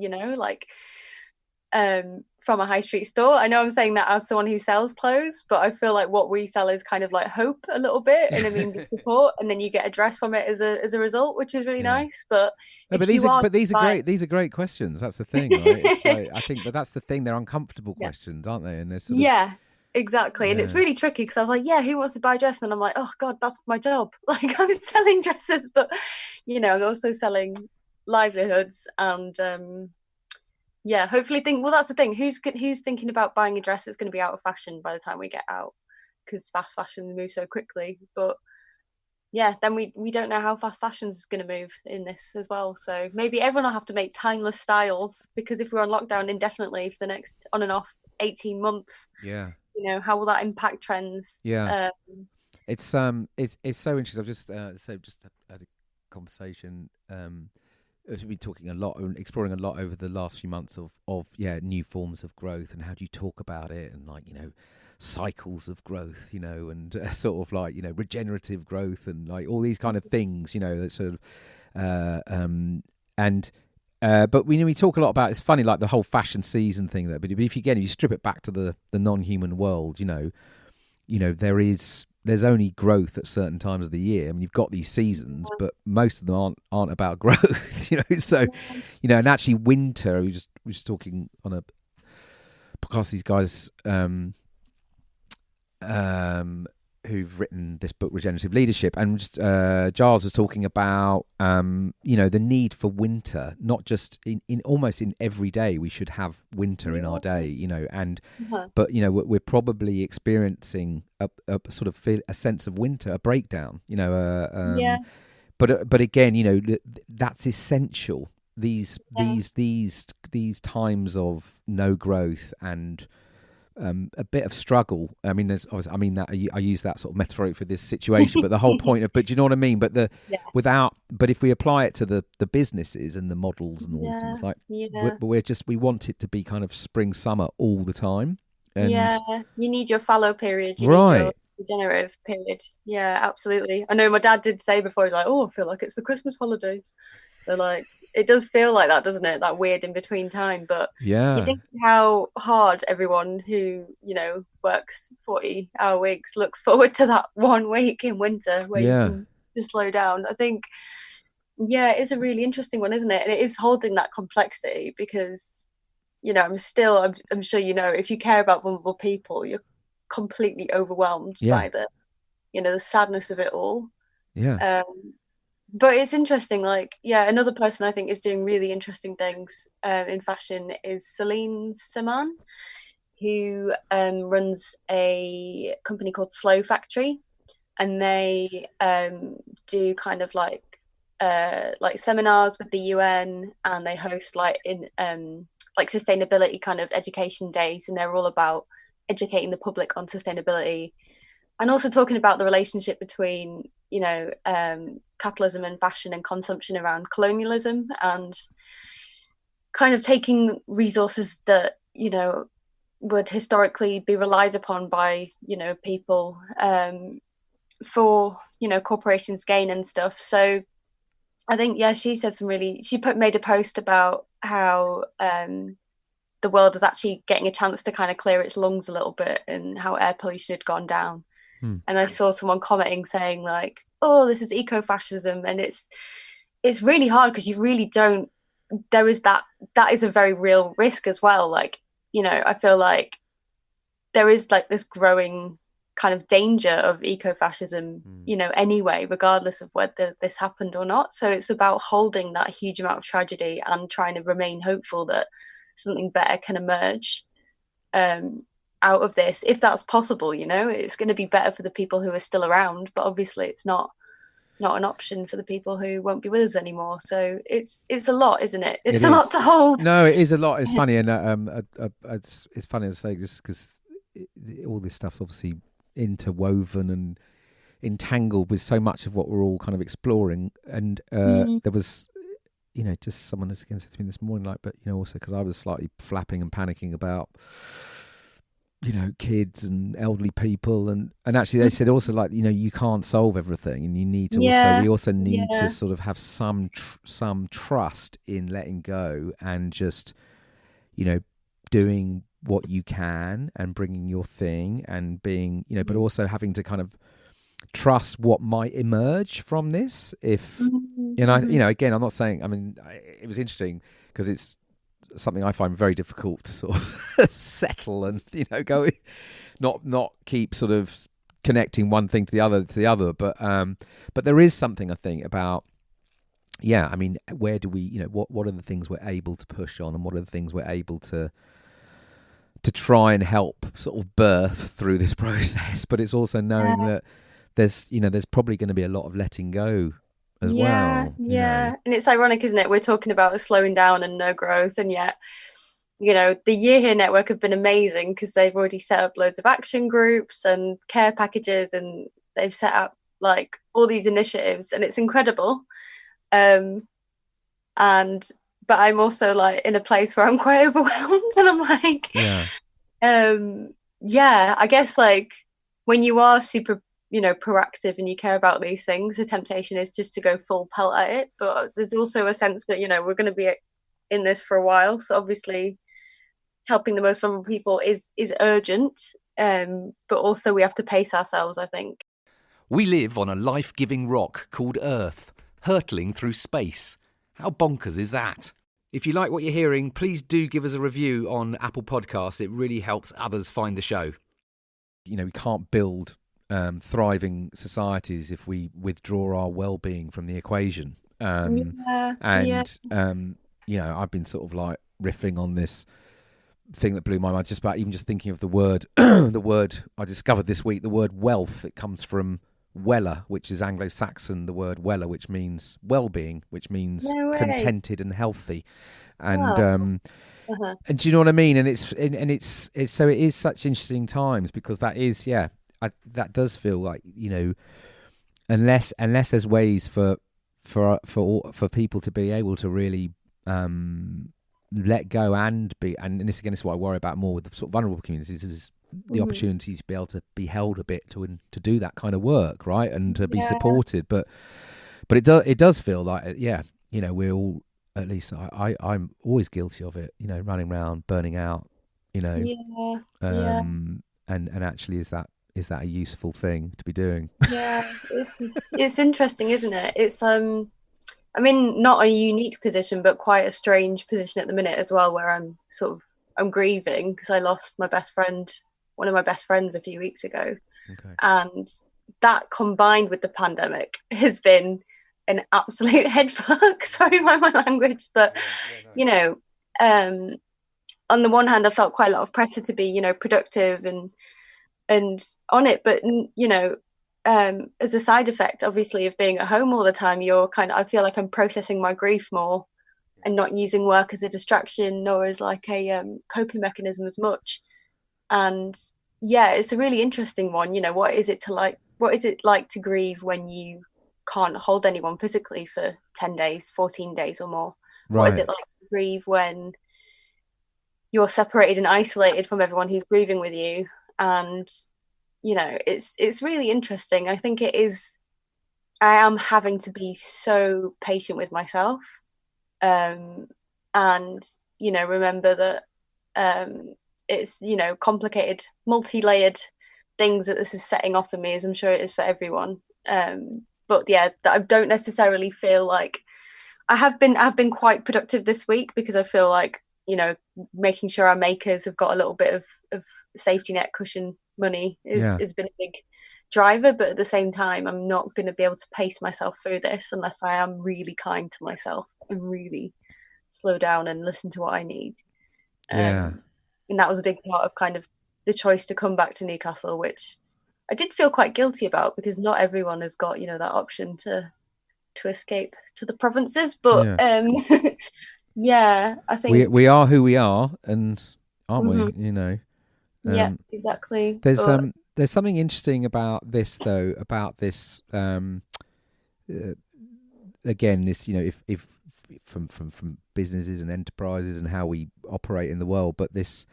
from a high street store? I know I'm saying that as someone who sells clothes, but I feel like what we sell is kind of like hope a little bit, and I mean the support, and then you get a dress from it as a result, which is really nice. But these are great questions. That's the thing, right? It's like, I think, but that's the thing. They're uncomfortable questions, aren't they? And they're sort of, exactly. And it's really tricky because I was like, who wants to buy a dress? And I'm like, oh God, that's my job. Like, I'm selling dresses, but I'm also selling livelihoods. And yeah, hopefully well, that's the thing. Who's thinking about buying a dress that's going to be out of fashion by the time we get out? Because fast fashion moves so quickly. But yeah, then we don't know how fast fashion's going to move in this as well. So maybe everyone will have to make timeless styles, because if we're on lockdown indefinitely for the next on and off 18 months, Yeah. how will that impact trends? Yeah. It's so interesting. I've just had a conversation. We've been talking a lot and exploring a lot over the last few months of new forms of growth, and how do you talk about it, and cycles of growth, and sort of like regenerative growth, and like all these kind of things, that sort of but we talk a lot about, it's funny, like the whole fashion season thing there, but if you strip it back to the non-human world, there's only growth at certain times of the year. I mean, you've got these seasons, but most of them aren't about growth, So, and actually, winter. We was talking on a podcast. These guys who've written this book, Regenerative Leadership, and Giles was talking about the need for winter, not just in almost in every day. We should have winter in our day, but we're probably experiencing a sort of a sense of winter, a breakdown, but again, that's essential. These times of no growth and a bit of struggle. I mean, I use that sort of metaphor for this situation, but the whole point of, but do you know what I mean? But but if we apply it to the businesses and the models and all these things, like we want it to be kind of spring, summer all the time. And you need your fallow period, right? Need your regenerative period. Yeah, absolutely. I know my dad did say before, he's like, "Oh, I feel like it's the Christmas holidays." So like, it does feel like that, doesn't it? That weird in between time. But you think how hard everyone who, works 40-hour weeks looks forward to that 1 week in winter where you can just slow down. I think, it's a really interesting one, isn't it? And it is holding that complexity, because, I'm sure, if you care about vulnerable people, you're completely overwhelmed by the sadness of it all. Yeah. But it's interesting, another person I think is doing really interesting things in fashion is Celine Saman, who runs a company called Slow Factory, and they do kind of like seminars with the UN, and they host sustainability kind of education days, and they're all about educating the public on sustainability, and also talking about the relationship between capitalism and fashion and consumption around colonialism, and kind of taking resources that would historically be relied upon by people for corporations' gain and stuff. So I think she said made a post about how the world is actually getting a chance to kind of clear its lungs a little bit, and how air pollution had gone down. And I saw someone commenting saying like, "Oh, this is eco-fascism," and it's really hard, because you really don't. There is that is a very real risk as well. Like, I feel like there is like this growing kind of danger of eco-fascism, anyway, regardless of whether this happened or not. So it's about holding that huge amount of tragedy and trying to remain hopeful that something better can emerge out of this, if that's possible. It's going to be better for the people who are still around, but obviously it's not an option for the people who won't be with us anymore. So it's a lot, isn't it? It's a lot to hold. No, it is a lot. It's funny, and it's funny to say, just because all this stuff's obviously interwoven and entangled with so much of what we're all kind of exploring. And there was, just someone again said to me this morning, like, but also because I was slightly flapping and panicking about kids and elderly people, and actually they said also, like, you can't solve everything, and you need to we also need to sort of have some trust in letting go, and just doing what you can and bringing your thing, and being but also having to kind of trust what might emerge from this. If again, I'm not saying, I mean, it was interesting because it's something I find very difficult to sort of settle and go, not keep sort of connecting one thing to the other, but there is something, I think, about yeah, I mean, where do we, what are the things we're able to push on, and what are the things we're able to try and help sort of birth through this process? But it's also knowing that there's probably going to be a lot of letting go as Yeah, well. yeah. And it's ironic, isn't it? We're talking about slowing down and no growth, and yet, the Year Here Network have been amazing because they've already set up loads of action groups and care packages, and they've set up like all these initiatives, and it's incredible. And but I'm also like in a place where I'm quite overwhelmed, and I'm like, I guess like when you are super proactive and you care about these things, the temptation is just to go full pelt at it, but there's also a sense that we're going to be in this for a while, so obviously helping the most vulnerable people is urgent, but also we have to pace ourselves, I think. We live on a life-giving rock called Earth, hurtling through space. How bonkers is that? If you like what you're hearing, please do give us a review on Apple Podcasts. It really helps others find the show. We can't build thriving societies if we withdraw our well-being from the equation. I've been sort of like riffing on this thing that blew my mind just thinking of the word the word I discovered this week, the word wealth. It comes from Weller, which is Anglo-Saxon, the word Weller, which means well-being, which means contented and healthy. And and do you know what I mean? And it's so it is such interesting times, because that is that does feel like, unless there's ways for people to be able to really let go and this again is what I worry about more with the sort of vulnerable communities, is the opportunity to be able to be held a bit to do that kind of work, right, and to be supported. But it does feel like we're all, at least I'm always guilty of it, running around burning out, and actually is that a useful thing to be doing? It's interesting, isn't it? It's I'm in not a unique position, but quite a strange position at the minute as well, where I'm grieving because I lost my best friend, one of my best friends, a few weeks ago. Okay. And that combined with the pandemic has been an absolute head fuck. Sorry by my language, but on the one hand, I felt quite a lot of pressure to be, productive and on it, but as a side effect, obviously, of being at home all the time, I feel like I'm processing my grief more and not using work as a distraction, nor as like a coping mechanism as much. And it's a really interesting one. What is it like to grieve when you can't hold anyone physically for 10 days, 14 days or more? Right. What is it like to grieve when you're separated and isolated from everyone who's grieving with you? And it's really interesting. I think I am having to be so patient with myself, and remember that it's complicated, multi-layered things that this is setting off for me, as I'm sure it is for everyone. But that I don't necessarily feel like I've been quite productive this week, because I feel like making sure our makers have got a little bit of safety net cushion money has been a big driver. But at the same time, I'm not going to be able to pace myself through this unless I am really kind to myself and really slow down and listen to what I need. And that was a big part of kind of the choice to come back to Newcastle, which I did feel quite guilty about, because not everyone has got that option to escape to the provinces. But I think we are who we are, and aren't we? Exactly. There's something interesting about this, though, about this again, this if from businesses and enterprises and how we operate in the world, but this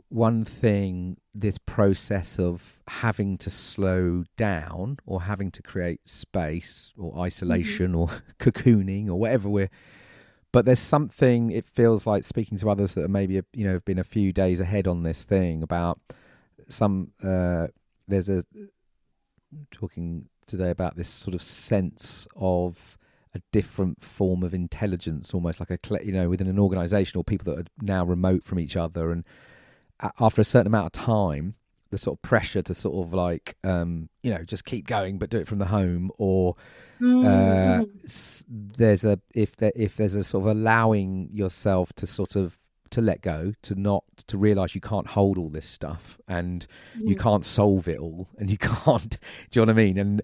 one thing, this process of having to slow down or having to create space or isolation or cocooning or whatever but there's something, it feels like, speaking to others that are maybe have been a few days ahead on this thing, about talking today about this sort of sense of a different form of intelligence, almost like within an organization, or people that are now remote from each other, and after a certain amount of time the sort of pressure to sort of like just keep going but do it from the home, or there's a sort of allowing yourself to sort of to let go, to realize you can't hold all this stuff, and you can't solve it all, and you can't do you know what I mean, and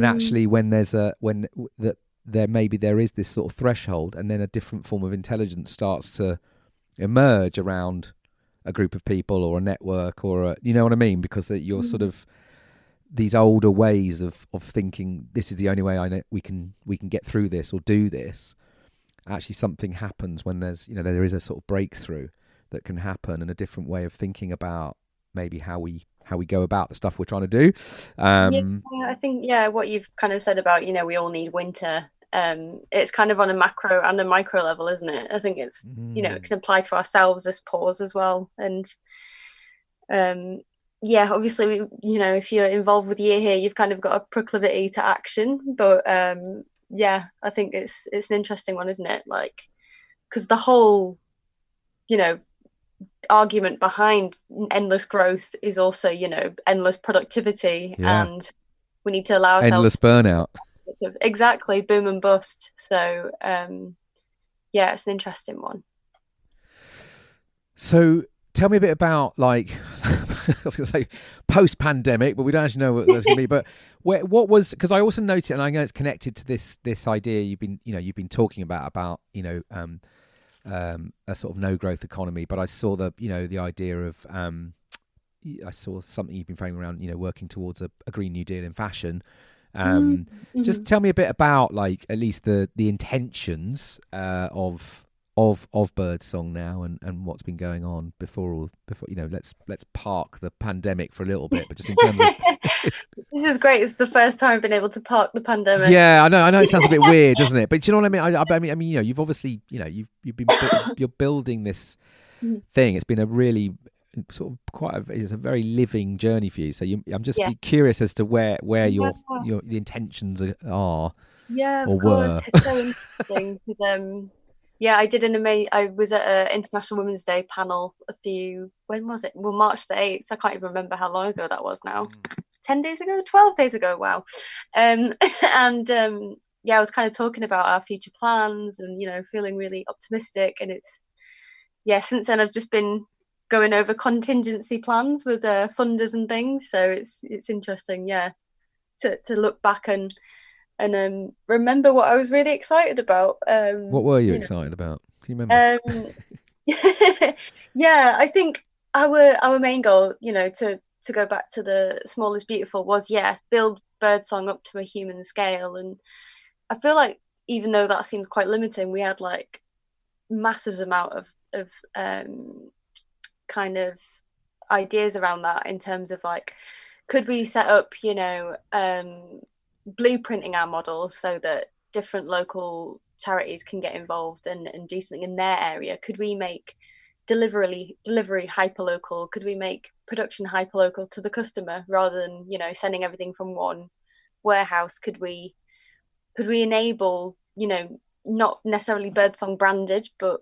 actually when there is this sort of threshold, and then a different form of intelligence starts to emerge around a group of people or a network or you know what I mean, because you're sort of these older ways of thinking, this is the only way I know we can get through this or do this. Actually something happens when there is a sort of breakthrough that can happen, and a different way of thinking about maybe how we go about the stuff we're trying to do. I think what you've kind of said about we all need winter, it's kind of on a macro and a micro level, isn't it? I think it's it can apply to ourselves as pause as well, and obviously if you're involved with Year Here, you've kind of got a proclivity to action, but I think it's an interesting one, isn't it? Like, because the whole argument behind endless growth is also endless productivity, and we need to allow ourselves endless burnout. Exactly, boom and bust. So it's an interesting one. So tell me a bit about, like, I was going to say post-pandemic, but we don't actually know what that's going to be. But what was, because I also noticed, and I know it's connected to this idea you've been talking about a sort of no growth economy. But I saw the idea of I saw something you've been framing around working towards a Green New Deal in fashion. Just tell me a bit about, like, at least the intentions of Birdsong now, and what's been going on before let's park the pandemic for a little bit, but just in terms of this is great. It's the first time I've been able to park the pandemic. Yeah, I know it sounds a bit weird, doesn't it? But do you know what I mean? I mean, you've obviously you're building this thing. It's been a really sort of it's a very living journey for you. So I'm just be curious as to where your the intentions are. Yeah, or of were. course. It's so interesting because I did I was at an International Women's Day panel when was it? Well, March the 8th. I can't even remember how long ago that was now. 10 days ago, 12 days ago. Wow. I was kind of talking about our future plans and feeling really optimistic, and it's since then I've just been going over contingency plans with funders and things, so it's interesting to look back and remember what I was really excited about. What were you excited about? Can you remember? I think our main goal, to go back to the small is beautiful, was build Birdsong up to a human scale. And I feel like even though that seems quite limiting, we had like massive amount of kind of ideas around that, in terms of like, could we set up blueprinting our model so that different local charities can get involved and do something in their area? Could we make delivery hyperlocal? Could we make production hyperlocal to the customer rather than sending everything from one warehouse? Could we enable not necessarily Birdsong branded, but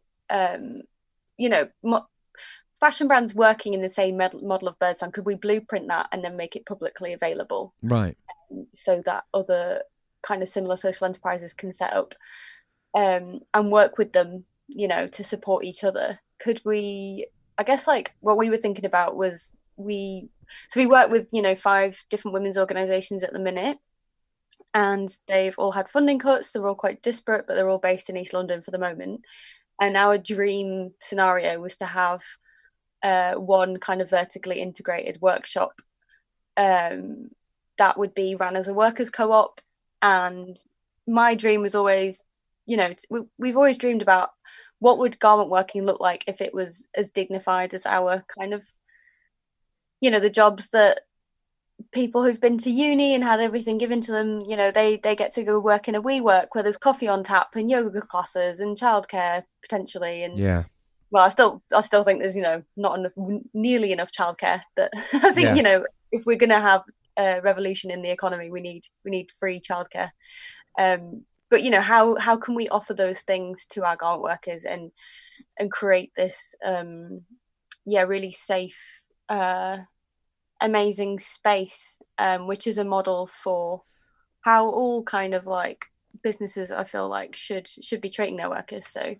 fashion brands working in the same model of Birdsong? Could we blueprint that and then make it publicly available, right, so that other kind of similar social enterprises can set up and work with them to support each other? Could we, I guess, like, what we were thinking about was we work with 5 different women's organizations at the minute, and they've all had funding cuts. They're all quite disparate, but they're all based in East London for the moment. And our dream scenario was to have one kind of vertically integrated workshop that would be run as a workers' co-op. And my dream was always, we've always dreamed about what would garment working look like if it was as dignified as our kind of, the jobs that people who've been to uni and had everything given to them, they get to go work in a WeWork where there's coffee on tap and yoga classes and childcare potentially. And well, I still think there's not nearly enough childcare. That I think if we're gonna have a revolution in the economy, we need free childcare. But how can we offer those things to our garment workers and create this really safe amazing space, which is a model for how all kind of like businesses, I feel like, should be treating their workers. So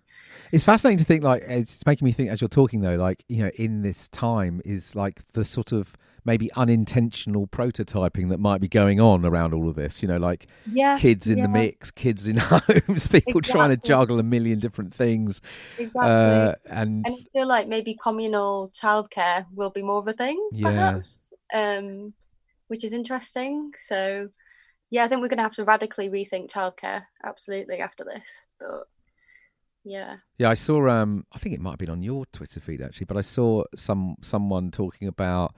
It's fascinating to think, like, it's making me think as you're talking though, like, you know, in this time is like the sort of maybe unintentional prototyping that might be going on around all of this, you know, like yeah, kids in the yeah, mix, kids in homes, people trying to exactly, juggle a million different things. exactly. And And I feel like maybe communal childcare will be more of a thing, yeah, perhaps, which is interesting. So yeah, I think we're going to have to radically rethink childcare, absolutely, after this. But yeah, yeah, I saw, I think it might have been on your Twitter feed actually, but I saw someone talking about,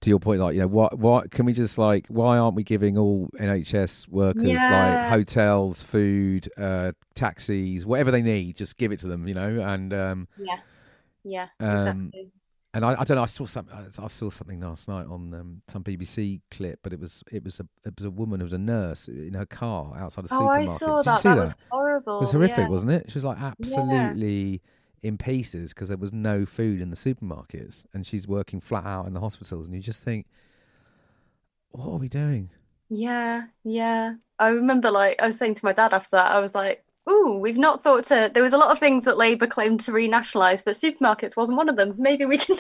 to your point, like, you know, what can we just like, why aren't we giving all NHS workers like yeah, hotels, food, taxis, whatever they need, just give it to them, you know? yeah, yeah, Um, exactly. and I don't know, I saw something last night on some BBC clip, but it was a woman who was a nurse in her car outside a Oh, I supermarket. saw Did you that. see That was that? It was horrible. horrific, Yeah, wasn't it? She was like yeah, absolutely in pieces because there was no food in the supermarkets, and she's working flat out in the hospitals, and you just think, what are we doing? yeah, yeah. I remember, like, I was saying to my dad after that, I was like, "Ooh, we've not thought to." There was a lot of things that Labour claimed to renationalise, but supermarkets wasn't one of them. Maybe we can,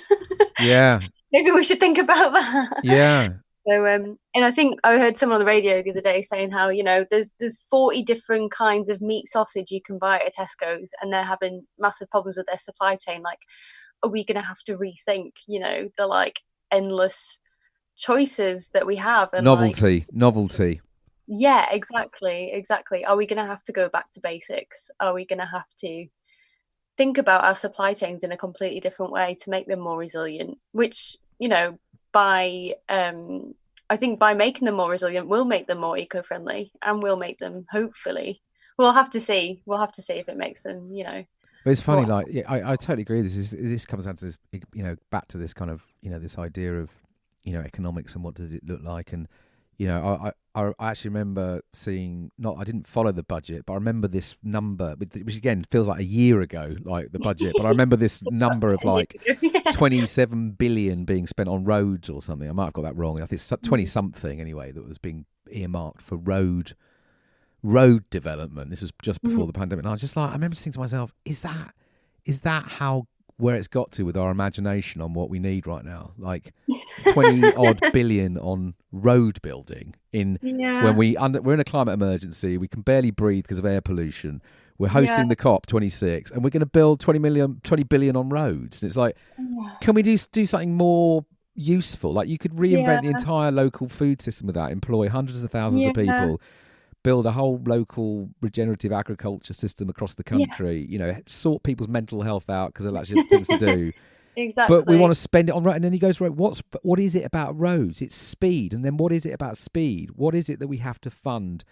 Yeah, maybe we should think about that. yeah, So, and I think I heard someone on the radio the other day saying how, there's 40 different kinds of meat sausage you can buy at Tesco's, and they're having massive problems with their supply chain. Like, are we going to have to rethink, the like endless choices that we have? And like, novelty. yeah, exactly, exactly. Are we going to have to go back to basics? Are we going to have to think about our supply chains in a completely different way to make them more resilient? Which, by I think by making them more resilient, we'll make them more eco-friendly, and we'll make them, hopefully, we'll have to see. We'll have to see if it makes them, But it's funny, more. like, yeah, I totally agree. This comes down to this, you know, back to this kind of, you know, this idea of, you know, economics and what does it look like. And, you know, I actually remember seeing, not, I didn't follow the budget, but I remember this number, which again feels like a year ago, like the budget. But I remember this number of like Yeah. 27 billion being spent on roads or something. I might have got that wrong. I think it's 20 something anyway that was being earmarked for road development. This was just before Mhm. the pandemic. And I was just like, I remember just thinking to myself, is that how where it's got to with our imagination on what we need right now? Like 20 odd billion on road building in when Yeah, we're in a climate emergency, we can barely breathe because of air pollution. We're yeah, hosting the COP26 and we're going to build 20 billion on roads. And it's like, can we do something more useful? Like you could reinvent the yeah, entire local food system with that, employ hundreds of thousands of yeah, people, build a whole local regenerative agriculture system across the yeah. country, you know, sort people's mental health out because they'll actually have things to do. But we want Exactly. to spend it on road. And then he goes, right, what is it about roads? It's speed. And then what is it about speed? What is it that we have to fund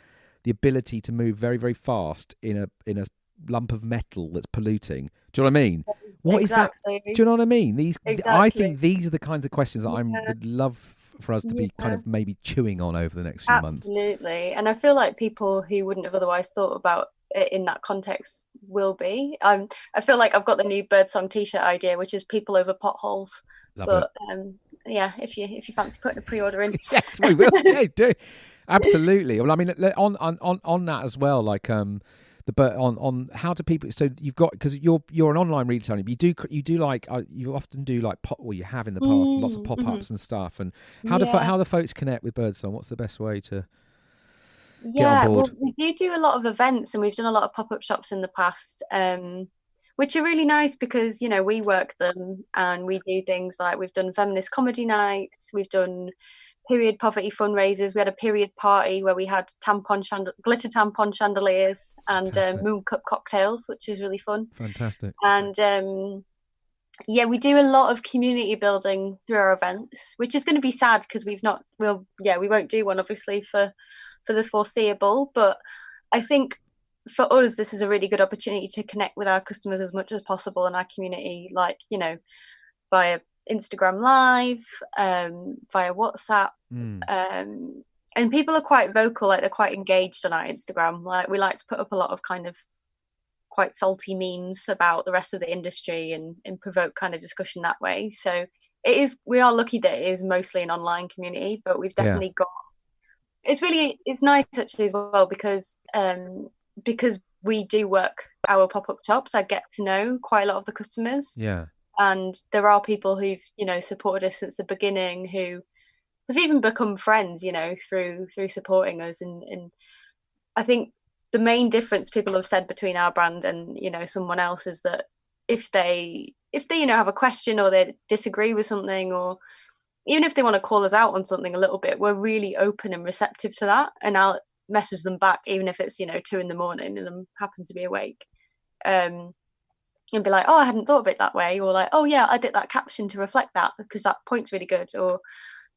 the ability to move very, very fast in a lump of metal that's polluting? Do you know what I mean? What is that? Exactly. Do you know what I mean? I Exactly. think these are the kinds of questions that I Yeah, would love for us to be kind yeah. of maybe chewing on over the next few months. Absolutely. And I feel like people who wouldn't have otherwise thought about it in that context will be. I feel like I've got the new Birdsong t-shirt idea, which is people over potholes. Love it. But yeah, if you fancy putting a pre-order in. Yes, we will. Yeah, do absolutely. Well, I mean, on that as well, like but on how do people? So you've got, because you're an online retailer, but you do like you often do like well, you have in the past lots of pop Mhm. ups and stuff. And Yeah. how do folks connect with Birdsong? What's the best way to get on Yeah, well, board? we do a lot of events, and we've done a lot of pop-up shops in the past, which are really nice because, we work them, and we do things like we've done feminist comedy nights, we've done period poverty fundraisers. We had a period party where we had glitter tampon chandeliers and Fantastic, moon cup cocktails, which was really fun. fantastic. And yeah, we do a lot of community building through our events, which is going to be sad because we won't do one obviously for the foreseeable. But I think for us, this is a really good opportunity to connect with our customers as much as possible in our community, like, via Instagram Live, via WhatsApp. Mm. And people are quite vocal, like they're quite engaged on our Instagram. Like we like to put up a lot of kind of quite salty memes about the rest of the industry and provoke kind of discussion that way. So we are lucky that it is mostly an online community, but we've definitely got, it's nice actually as well, because we do work our pop-up shops. I get to know quite a lot of the customers. Yeah. And there are people who've, supported us since the beginning, who have even become friends, through supporting us. And I think the main difference people have said between our brand and, someone else is that if they, have a question or they disagree with something, or even if they want to call us out on something a little bit, we're really open and receptive to that. And I'll message them back, even if it's, 2 a.m. and I happen to be awake. And be like, oh, I hadn't thought of it that way. Or like, oh yeah, I did that caption to reflect that because that point's really good. Or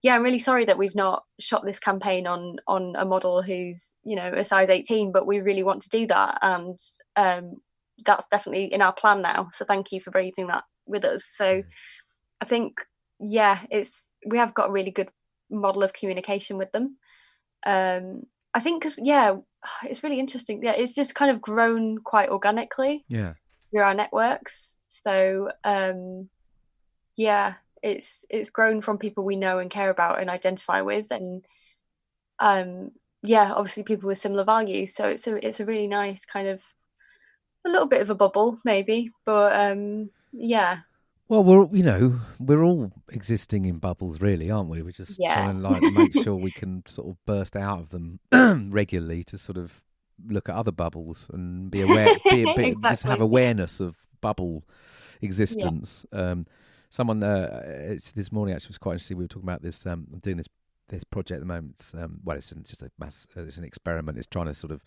yeah, I'm really sorry that we've not shot this campaign on a model who's, a size 18, but we really want to do that. And that's definitely in our plan now. So thank you for raising that with us. So I think, yeah, we have got a really good model of communication with them. I think because, yeah, it's really interesting. Yeah, it's just kind of grown quite organically. Yeah. Through our networks. So yeah, it's grown from people we know and care about and identify with, and yeah, obviously people with similar values. So it's a really nice kind of, a little bit of a bubble maybe, but yeah. Well, we're all existing in bubbles, really, aren't we? We're just trying to make sure we can sort of burst out of them regularly to sort of look at other bubbles and be aware, exactly. Just have awareness of bubble existence. Someone this morning actually was quite interesting. We were talking about this. I'm doing this project at the moment. It's just it's an experiment. It's trying to sort of,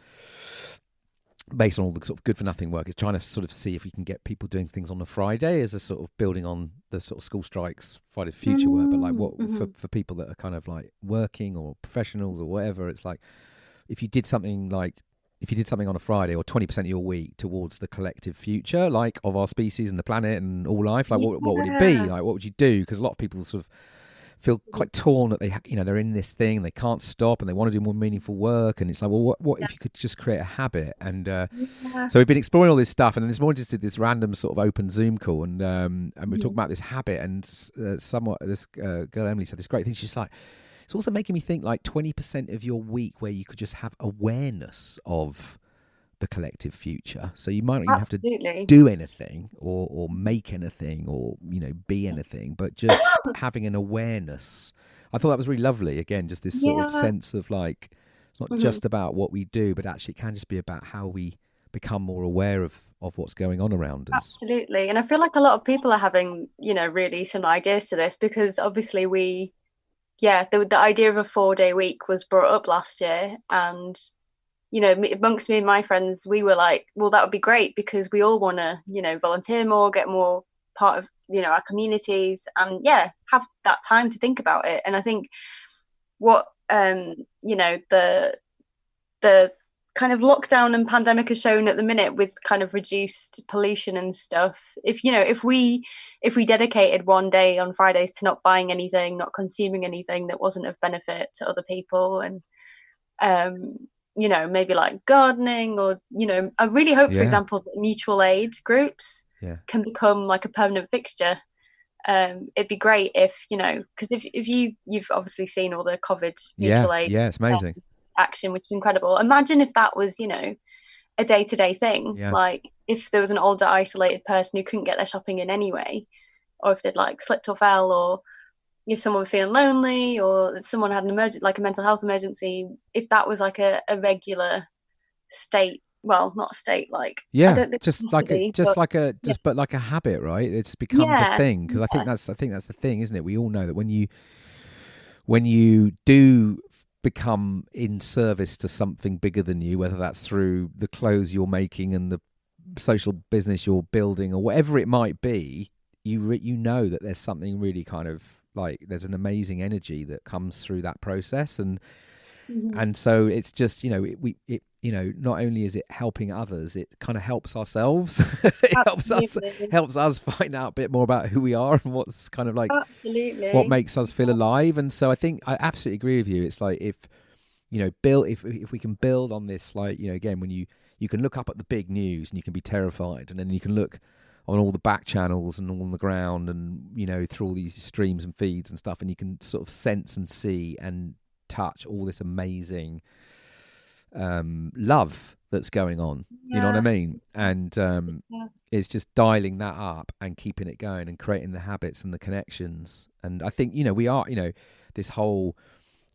based on all the sort of good for nothing work, it's trying to sort of see if we can get people doing things on a Friday as a sort of building on the sort of school strikes, Friday for Future work. But like for people that are kind of like working or professionals or whatever, it's like if you did something on a Friday, or 20% of your week towards the collective future, like of our species and the planet and all life, like what would it be? Like what would you do? Because a lot of people sort of feel quite torn that they're in this thing and they can't stop and they want to do more meaningful work. And it's like, well, what if you could just create a habit? And so we've been exploring all this stuff. And then this morning just did this random sort of open Zoom call, and we're talking about this habit. And this girl Emily said this great thing. She's like, it's also making me think like 20% of your week where you could just have awareness of the collective future. So you might not even have to do anything or make anything or, be anything, but just having an awareness. I thought that was really lovely. Again, just this sort of sense of like, it's not just about what we do, but actually it can just be about how we become more aware of what's going on around us. Absolutely. And I feel like a lot of people are having, really similar ideas to this, because obviously the idea of a 4-day week was brought up last year, and amongst me and my friends, we were like, well, that would be great, because we all want to volunteer more, get more part of our communities, and have that time to think about it. And I think what the kind of lockdown and pandemic has shown at the minute, with kind of reduced pollution and stuff, if we dedicated one day on Fridays to not buying anything, not consuming anything that wasn't of benefit to other people, and maybe like gardening, or I really hope, for example, that mutual aid groups can become like a permanent fixture. It'd be great if because if you've obviously seen all the COVID mutual aid, it's amazing action, which is incredible. Imagine if that was a day-to-day thing. Like if there was an older isolated person who couldn't get their shopping in anyway, or if they'd like slipped or fell, or if someone was feeling lonely, or someone had an emergency, like a mental health emergency, if that was like a regular state, well, not a state, like but like a habit, right? It just becomes a thing, because I think that's the thing, isn't it? We all know that when you do become in service to something bigger than you, whether that's through the clothes you're making and the social business you're building, or whatever it might be, you know that there's something really kind of like, there's an amazing energy that comes through that process, and so it's just not only is it helping others, it kind of helps ourselves. It helps us find out a bit more about who we are and what's kind of like what makes us feel alive. And so I think I absolutely agree with you. It's like if we can build on this, like again, when you can look up at the big news and you can be terrified, and then you can look on all the back channels and all on the ground, and through all these streams and feeds and stuff, and you can sort of sense and see and touch all this amazing love that's going on. You know what I mean? And it's just dialing that up and keeping it going and creating the habits and the connections. And I think we are this whole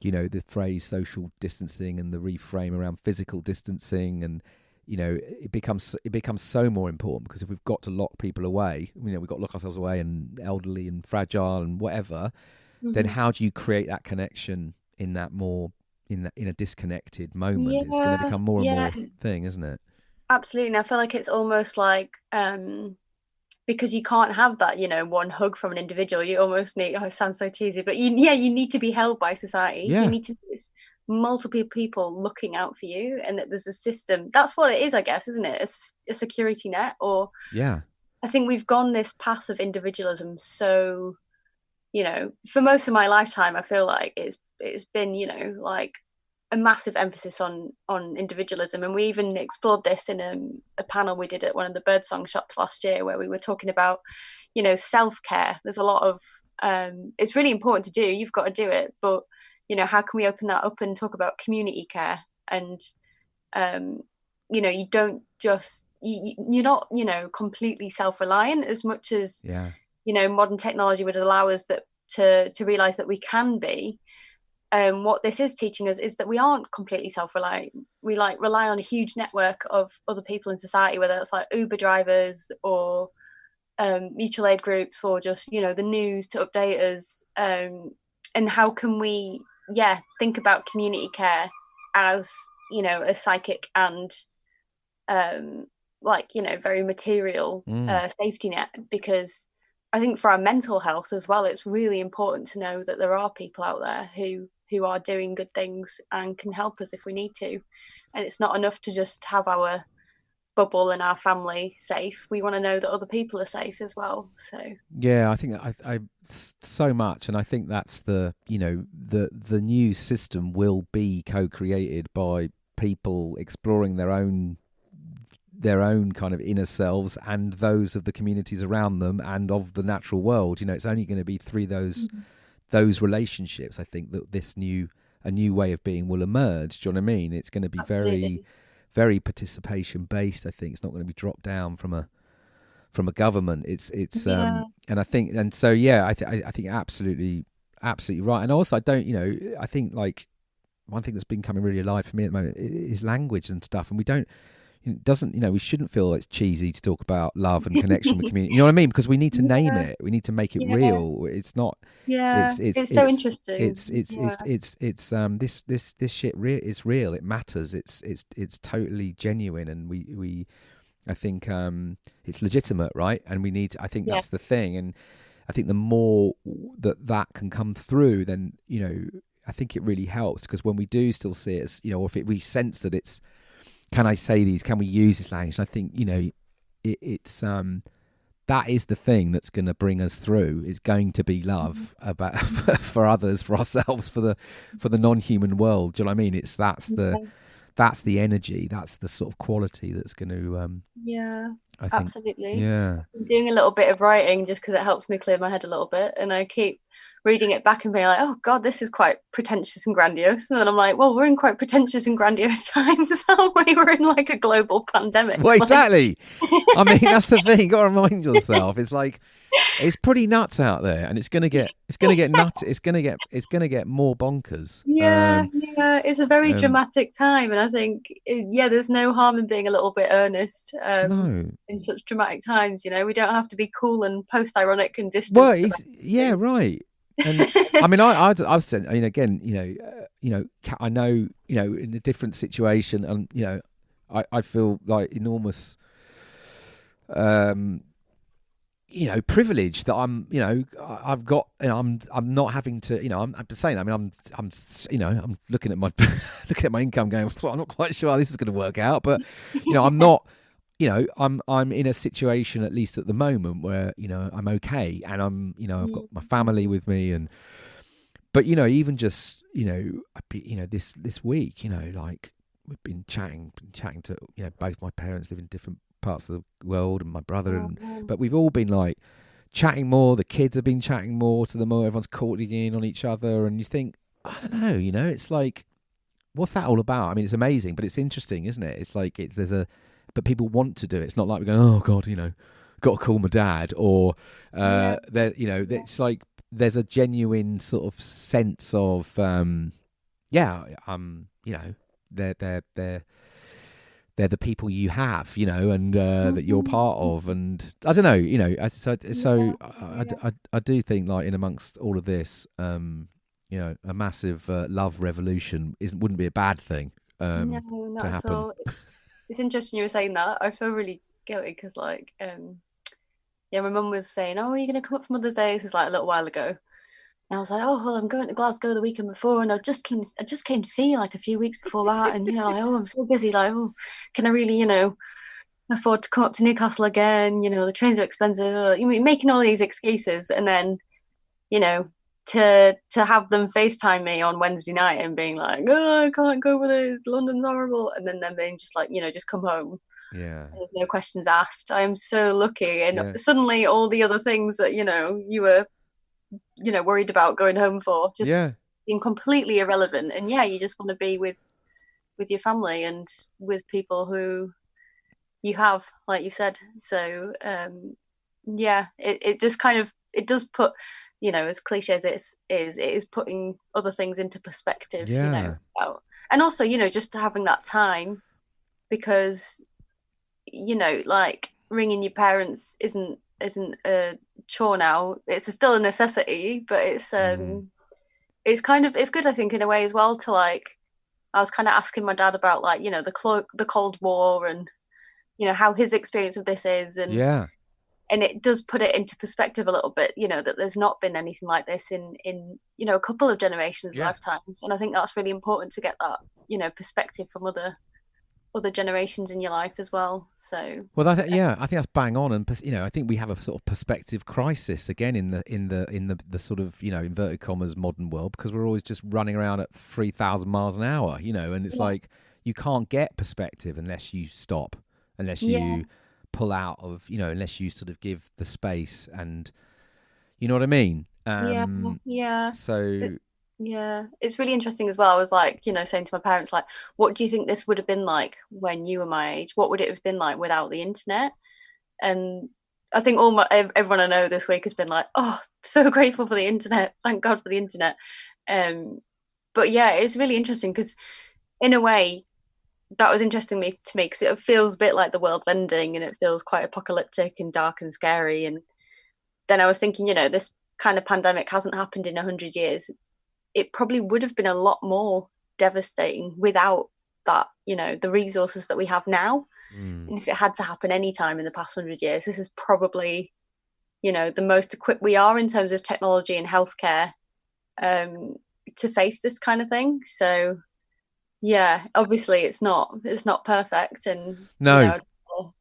the phrase social distancing and the reframe around physical distancing, and it becomes so more important, because if we've got to lock people away, we've got to lock ourselves away, and elderly and fragile and whatever, then how do you create that connection in that more in a disconnected moment? It's going to become more and more thing, isn't it? Absolutely. And I feel like it's almost like because you can't have that one hug from an individual, you almost need, it sounds so cheesy, but you need to be held by society. You need to multiple people looking out for you, and that there's a system. That's what it is, I guess, isn't it? A security net. Or I think we've gone this path of individualism, so for most of my lifetime I feel like it's been like a massive emphasis on individualism. And we even explored this in a panel we did at one of the Birdsong shops last year, where we were talking about self-care. There's a lot of it's really important to do, you've got to do it, but how can we open that up and talk about community care? And you don't just you're not completely self-reliant as much as modern technology would allow us to realize that we can be. What this is teaching us is that we aren't completely self-reliant. We rely on a huge network of other people in society, whether it's like Uber drivers or mutual aid groups, or just the news to update us. And how can we think about community care as a psychic and very material safety net? Because I think for our mental health as well, it's really important to know that there are people out there who are doing good things and can help us if we need to. And it's not enough to just have our bubble and our family safe. We want to know that other people are safe as well. So I think I so much, and I think that's the new system will be co-created by people exploring their own kind of inner selves and those of the communities around them and of the natural world. It's only going to be through those relationships, I think, that a new way of being will emerge. Do you know what I mean? It's going to be very, very participation based. I think it's not going to be dropped down from a government. It's and I think, and so I think absolutely right. And also I think like one thing that's been coming really alive for me at the moment is language and stuff, and we shouldn't feel it's cheesy to talk about love and connection with community. You know what I mean? Because we need to name it. We need to make it real. It's not. It's so interesting. This shit is real. It matters. It's totally genuine, and we I think it's legitimate, right? And we need. I think that's the thing, and I think the more that can come through, then I think it really helps, because when we do still see it as or if we sense that it's. Can I say these? Can we use this language? And I think it's that is the thing that's going to bring us through. Is going to be love about for others, for ourselves, for the non-human world. Do you know what I mean? That's the energy. That's the sort of quality that's going to. I think, absolutely. I'm doing a little bit of writing just because it helps me clear my head a little bit, and I keep reading it back and being like, oh god, this is quite pretentious and grandiose. And then I'm like, well, we're in quite pretentious and grandiose times, aren't we? We're in like a global pandemic. Well, exactly. I mean, that's the thing. You got to remind yourself. It's like, it's pretty nuts out there, and it's gonna get nuts. It's gonna get more bonkers. It's a very dramatic time, and I think there's no harm in being a little bit earnest in such dramatic times. We don't have to be cool and post-ironic and distant. Well, right. And I mean, I've said, again, I know, in a different situation, and I feel like enormous, privilege that I've got, I'm not having to, I'm saying, I mean, I'm looking at my income going, well, I'm not quite sure how this is going to work out, but I'm not. I'm in a situation, at least at the moment, where I'm okay, and I'm I've got my family with me, but even just this week, like we've been chatting to both my parents live in different parts of the world, and my brother, Mm. but we've all been like chatting more. The kids have been chatting more to the more everyone's calling in on each other, and you think, I don't know, it's like, what's that all about? I mean, it's amazing, but it's interesting, isn't it? It's like but people want to do it. It's not like we're going, oh God, got to call my dad, or Yeah. it's like there's a genuine sort of sense of they're the people you have, and that you're part of, and I don't know, I do think, like, in amongst all of this, a massive love revolution wouldn't be a bad thing No, to not at happen. all. It's interesting you were saying that. I feel really guilty because, like, yeah, my mum was saying, "Oh, are you going to come up for Mother's Day?" This is like a little while ago. And I was like, "Oh, well, I'm going to Glasgow the weekend before, and I just came to see you like a few weeks before that, and like, oh, I'm so busy. Like, oh, can I really, afford to come up to Newcastle again? The trains are expensive. Making all these excuses, and then, you know, to have them FaceTime me on Wednesday night and being like, oh, I can't go with it. London's horrible, and then them being just like, just come home. Yeah. There's no questions asked. I'm so lucky, and Yeah. suddenly all the other things that you were worried about going home for just being completely irrelevant. And yeah, you just want to be with your family and with people who you have, like you said. So yeah, it just kind of, it does put, as cliche as it is putting other things into perspective. And also, just having that time, because like ringing your parents isn't a chore now. It's still a necessity, but it's kind of, it's good, I think, in a way as well, to like, I was kind of asking my dad about, like, the Cold War, and how his experience of this is, and it does put it into perspective a little bit, that there's not been anything like this in a couple of generations lifetimes. And I think that's really important to get that perspective from other generations in your life as well. So I think that's bang on, and I think we have a sort of perspective crisis again in the sort of inverted commas modern world, because we're always just running around at 3,000 miles an hour, and it's like you can't get perspective unless you stop, unless you pull out of, unless you sort of give the space, and you know what I mean. So. Yeah, it's really interesting as well. I was like, saying to my parents, like, what do you think this would have been like when you were my age? What would it have been like without the internet? And I think everyone I know this week has been like, oh, so grateful for the internet. Thank God for the internet. But yeah, it's really interesting because, in a way, that was interesting to me, because it feels a bit like the world's ending, and it feels quite apocalyptic and dark and scary. And then I was thinking, this kind of pandemic hasn't happened in 100 years. It probably would have been a lot more devastating without that, the resources that we have now. And if it had to happen any time in the past 100 years, this is probably, the most equipped we are in terms of technology and healthcare to face this kind of thing. So yeah, obviously it's not perfect, and no.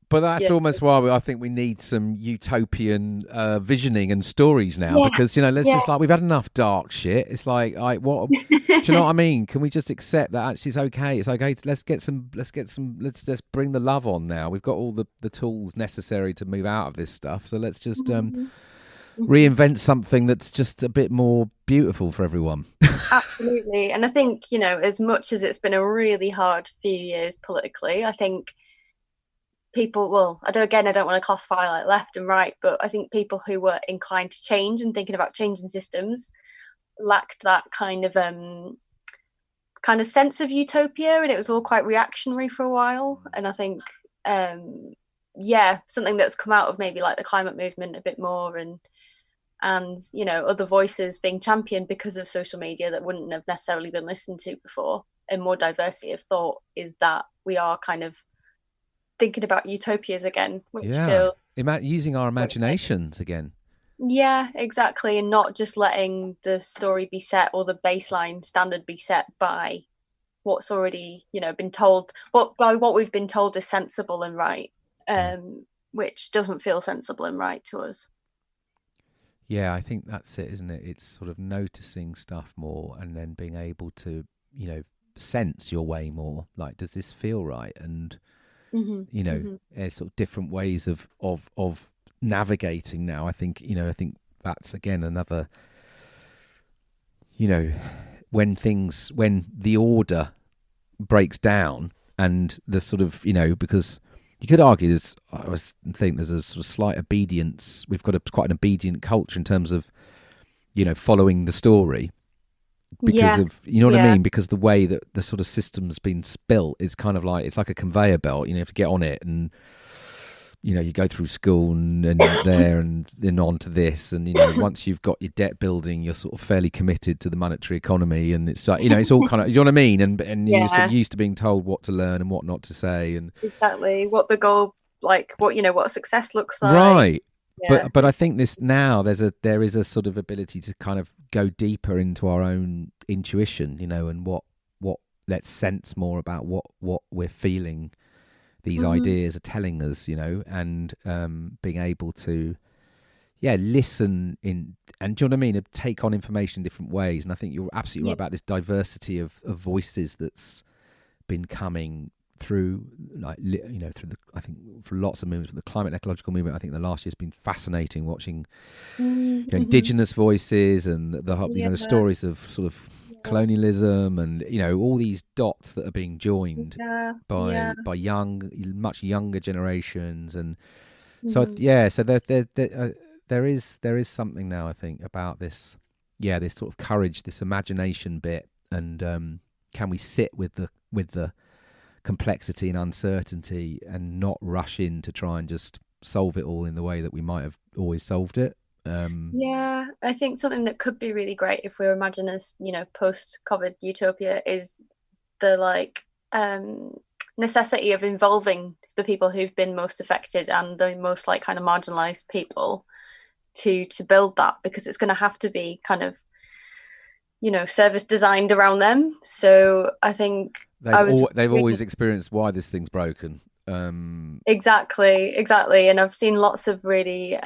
But that's almost why I think we need some utopian visioning and stories now, because let's just, like, we've had enough dark shit. It's like, what? Do you know what I mean? Can we just accept that actually it's okay? It's okay. Let's bring the love on now. We've got all the tools necessary to move out of this stuff. So let's just reinvent something that's just a bit more beautiful for everyone. Absolutely. And I think as much as it's been a really hard few years politically, I think people, well, I don't want to classify like left and right, but I think people who were inclined to change and thinking about changing systems lacked that kind of sense of utopia, and it was all quite reactionary for a while. And I think something that's come out of maybe like the climate movement a bit more, and other voices being championed because of social media that wouldn't have necessarily been listened to before, and more diversity of thought, is that we are kind of thinking about utopias again, which feel using our imaginations again. Yeah, exactly, and not just letting the story be set, or the baseline standard be set by what's already been told, by what we've been told is sensible and right, which doesn't feel sensible and right to us. Yeah, I think that's it, isn't it? It's sort of noticing stuff more, and then being able to sense your way more. Like, does this feel right? And you know, sort of different ways of navigating now. I think that's again another, you know, when the order breaks down and the sort of, you know, because you could argue there's a sort of slight obedience. We've got quite an obedient culture in terms of, you know, following the story because of, you know what I mean? Because the way that the sort of system's been built is kind of like, it's like a conveyor belt. You know, you have to get on it and, you know, you go through school and there and then on to this. And, you know, once you've got your debt building, you're sort of fairly committed to the monetary economy. And it's like, you know, it's all kind of, you know what I mean? And you're sort of used to being told what to learn and what not to say. And exactly what the goal, like what, you know, what success looks like. Right. Yeah. But I think this now there is a sort of ability to kind of go deeper into our own intuition, you know, and what let's sense more about what we're feeling. These ideas are telling us, you know, and being able to, listen in, and do you know what I mean? Take on information in different ways. And I think you're absolutely right about this diversity of voices that's been coming through, like, you know, I think for lots of movements, the climate and ecological movement, I think the last year's been fascinating watching, you know, indigenous voices and you know, the stories of sort of colonialism and, you know, all these dots that are being joined by much younger generations. And so so there is something now, I think, about this sort of courage, this imagination bit, and can we sit with the complexity and uncertainty and not rush in to try and just solve it all in the way that we might have always solved it. I think something that could be really great if we're imagining this, you know, post-COVID utopia is the necessity of involving the people who've been most affected and the most like kind of marginalized people to build that, because it's going to have to be kind of, you know, service designed around them. So I think they've always experienced why this thing's broken. Exactly. And I've seen lots of really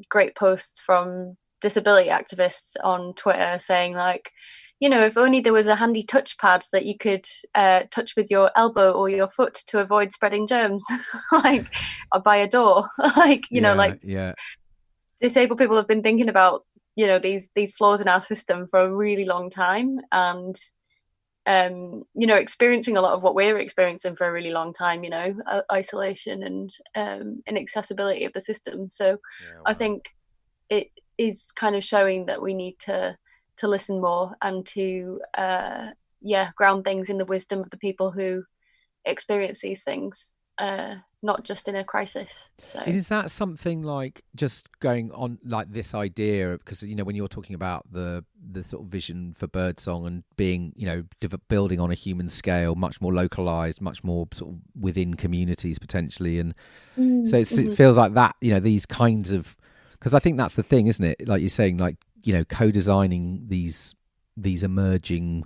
great posts from disability activists on Twitter saying, like, you know, if only there was a handy touchpad that you could touch with your elbow or your foot to avoid spreading germs, like, or by a door, like, you know, like disabled people have been thinking about, you know, these flaws in our system for a really long time, and you know, experiencing a lot of what we're experiencing for a really long time, you know, isolation and inaccessibility of the system. So I think it is kind of showing that we need to listen more and to ground things in the wisdom of the people who experience these things, not just in a crisis. So is that something like just going on like this idea, because, you know, when you're talking about the sort of vision for Birdsong and being, you know, building on a human scale, much more localized, much more sort of within communities potentially, and so it feels like that, you know, these kinds of, because I think that's the thing, isn't it, like you're saying, like, you know, co-designing these emerging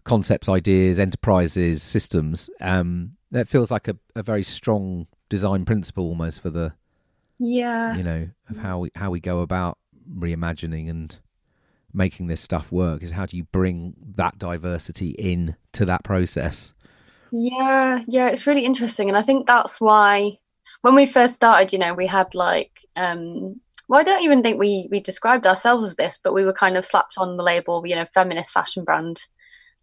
concepts, ideas, enterprises, systems, that feels like a very strong design principle almost for the, you know, of how we go about reimagining and making this stuff work, is how do you bring that diversity in to that process? It's really interesting. And I think that's why when we first started, you know, we had like I don't even think we described ourselves as this, but we were kind of slapped on the label, you know, feminist fashion brand.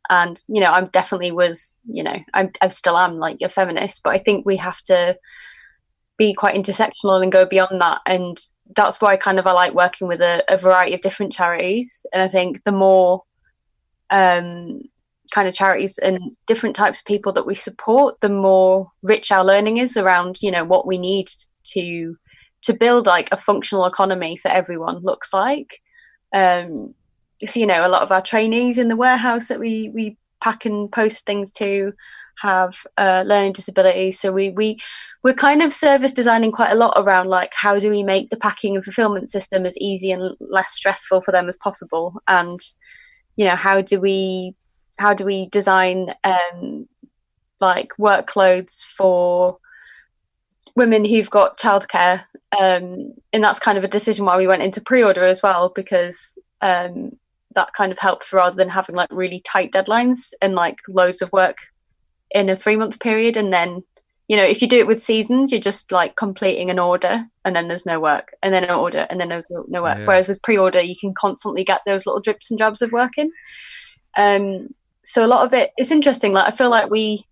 And, you know, I definitely was, you know, I still am like a feminist, but I think we have to be quite intersectional and go beyond that. And that's why I like working with a variety of different charities. And I think the more kind of charities and different types of people that we support, the more rich our learning is around, you know, what we need to build like a functional economy for everyone looks like. So, you know, a lot of our trainees in the warehouse that we pack and post things to have learning disabilities. So we're kind of service designing quite a lot around like, how do we make the packing and fulfillment system as easy and less stressful for them as possible? And, you know, how do we design like workloads for women who've got childcare? And that's kind of a decision why we went into pre-order as well, because that kind of helps rather than having like really tight deadlines and like loads of work in a 3-month period and then if you do it with seasons, you're just like completing an order and then there's no work, and then an order and then there's no work. Yeah. Whereas with pre-order, you can constantly get those little drips and drabs of work in. So a lot of it's interesting. Like, I feel like we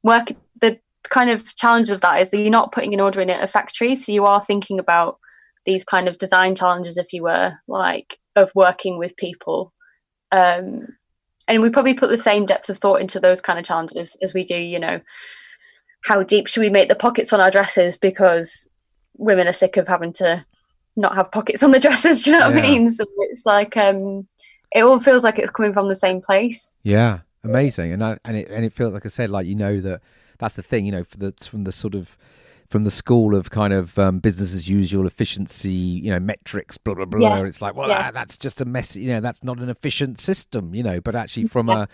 work, the kind of challenge of that is that you're not putting an order in at a factory, so you are thinking about these kind of design challenges, if you were, like, of working with people. And we probably put the same depth of thought into those kind of challenges as we do, how deep should we make the pockets on our dresses, because women are sick of having to not have pockets on the dresses, do you know what I mean? So it's like, it all feels like it's coming from the same place. Yeah, amazing. And it feels like, I said, like, that's the thing, from the school of kind of business as usual, efficiency, metrics, blah blah blah. Yeah. It's like, well, that's just a mess. That's not an efficient system. But actually, from a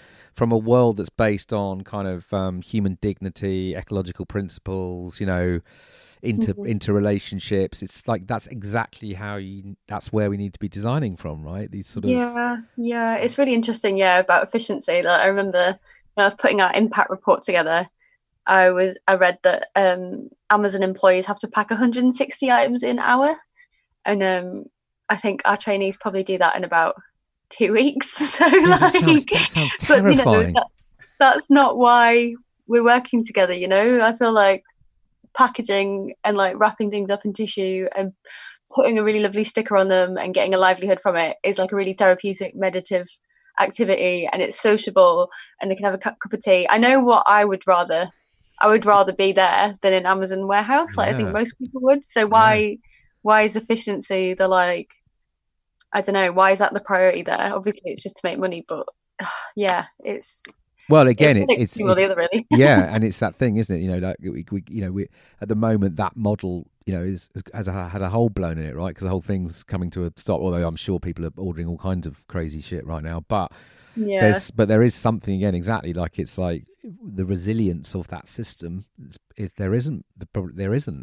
world that's based on kind of human dignity, ecological principles, interrelationships, it's like that's exactly that's where we need to be designing from, right? These sort of yeah. It's really interesting, about efficiency. Like, I remember when I was putting our impact report together, I read that Amazon employees have to pack 160 items in an hour, and I think our trainees probably do that in about 2 weeks. So that sounds terrifying. But, that's not why we're working together. I feel like packaging and like wrapping things up in tissue and putting a really lovely sticker on them and getting a livelihood from it is like a really therapeutic, meditative activity, and it's sociable, and they can have a cup of tea. I know what I would rather be there than in Amazon warehouse. Like, I think most people would. So why is efficiency the, like, I don't know, why is that the priority there? Obviously it's just to make money, but it's, well, again, it's the other, really. Yeah, and it's that thing, isn't it? Like we at the moment, that model, has had a hole blown in it, right? Because the whole thing's coming to a stop. Although I'm sure people are ordering all kinds of crazy shit right now, but there is something, again, exactly like, it's like the resilience of that system there isn't,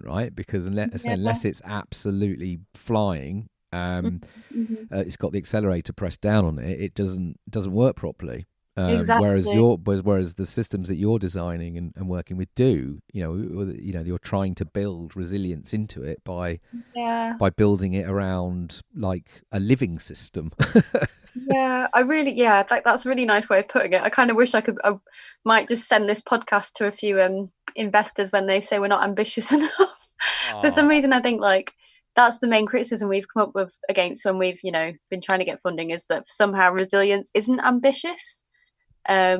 right? Because unless it's absolutely flying, it's got the accelerator pressed down on it, it doesn't work properly. Exactly. Whereas the systems that you're designing and working with do, you're trying to build resilience into it by building it around like a living system. That's a really nice way of putting it. I kind of wish I might just send this podcast to a few investors when they say we're not ambitious enough. For some reason, I think like that's the main criticism we've come up with against when we've been trying to get funding, is that somehow resilience isn't ambitious. But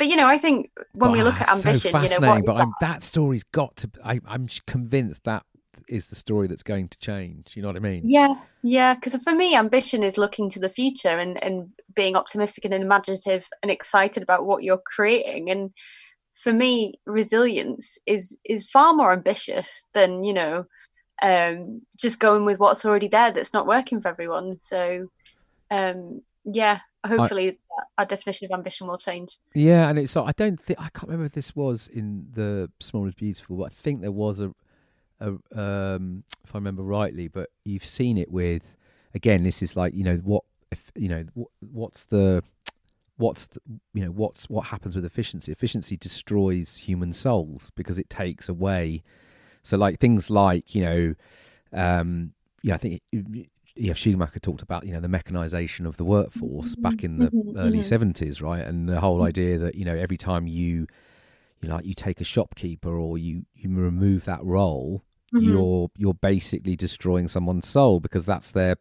I think when we look at ambition, so fascinating. That story's got to. I'm convinced that is the story that's going to change. You know what I mean? Yeah. Because for me, ambition is looking to the future and being optimistic and imaginative and excited about what you're creating. And for me, resilience is far more ambitious than just going with what's already there that's not working for everyone. So hopefully our definition of ambition will change. Yeah, and I can't remember if this was in the Small is Beautiful, but I think there was a if I remember rightly, but you've seen it with, again, this is like, what happens with efficiency. Efficiency destroys human souls because it takes away. So like things like, I think Schumacher talked about, the mechanization of the workforce back in the early 70s, right? And the whole idea that, every time you take a shopkeeper or you remove that role, you're basically destroying someone's soul, because that's their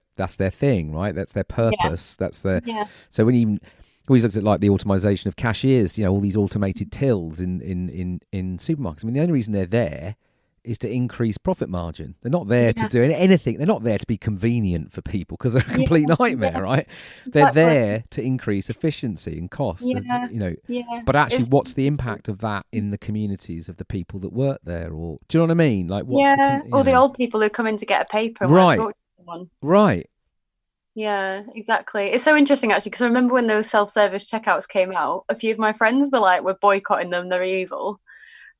thing, right? That's their purpose. That's their. So when you always looks at like the automation of cashiers, all these automated tills in supermarkets. I mean, the only reason they're there is to increase profit margin. They're not there to do anything. They're not there to be convenient for people, because they're a complete nightmare, right? They're there to increase efficiency and cost. But actually, what's the impact of that in the communities of the people that work there? Or do you know what I mean? Like, the old people who come in to get a paper and right, talk to someone. Right. Yeah, exactly. It's so interesting, actually, because I remember when those self-service checkouts came out, a few of my friends were like, we're boycotting them, they're evil.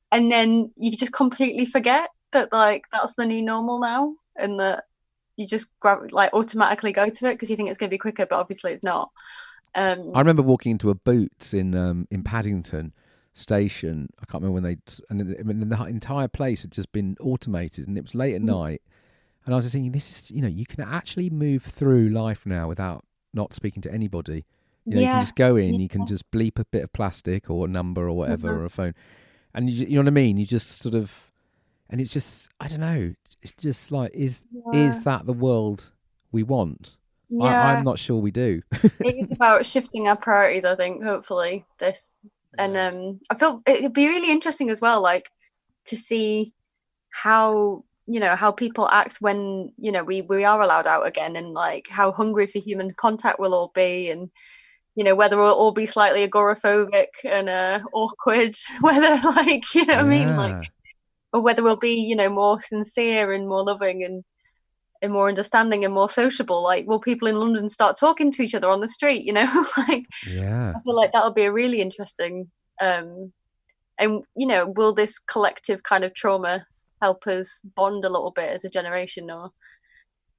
And then you just completely forget that, like, that's the new normal now, and that you just automatically go to it because you think it's going to be quicker, but obviously it's not. I remember walking into a Boots in Paddington, station. I can't remember when and the entire place had just been automated, and it was late at night. And I was just thinking, this is, you can actually move through life now without not speaking to anybody. You can just go in, you can just bleep a bit of plastic or a number or whatever, or a phone. And you know what I mean? You just sort of, and it's just, I don't know. It's just like, is that the world we want? Yeah. I'm not sure we do. It is about shifting our priorities, I think, hopefully, this. And I feel it'd be really interesting as well, like, to see how people act when we are allowed out again, and like how hungry for human contact we'll all be, and whether we'll all be slightly agoraphobic and awkward, whether like what I mean, like, or whether we'll be more sincere and more loving and more understanding and more sociable. Like, will people in London start talking to each other on the street? Like, I feel like that'll be a really interesting and will this collective kind of trauma help us bond a little bit as a generation? Or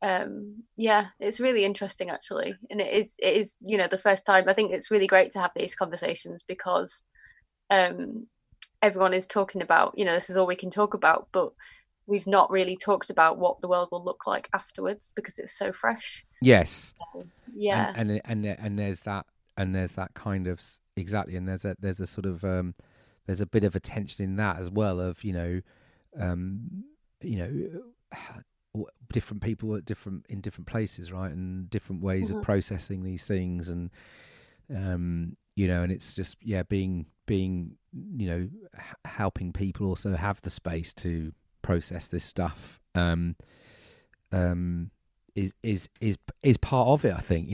it's really interesting, actually. And it is the first time. I think it's really great to have these conversations, because everyone is talking about this is all we can talk about, but we've not really talked about what the world will look like afterwards, because it's so fresh. Yes. So, and there's that kind of, exactly, and there's a sort of there's a bit of a tension in that as well, of different people in different places, right, and different ways of processing these things, and and it's just being helping people also have the space to process this stuff is part of it, I think.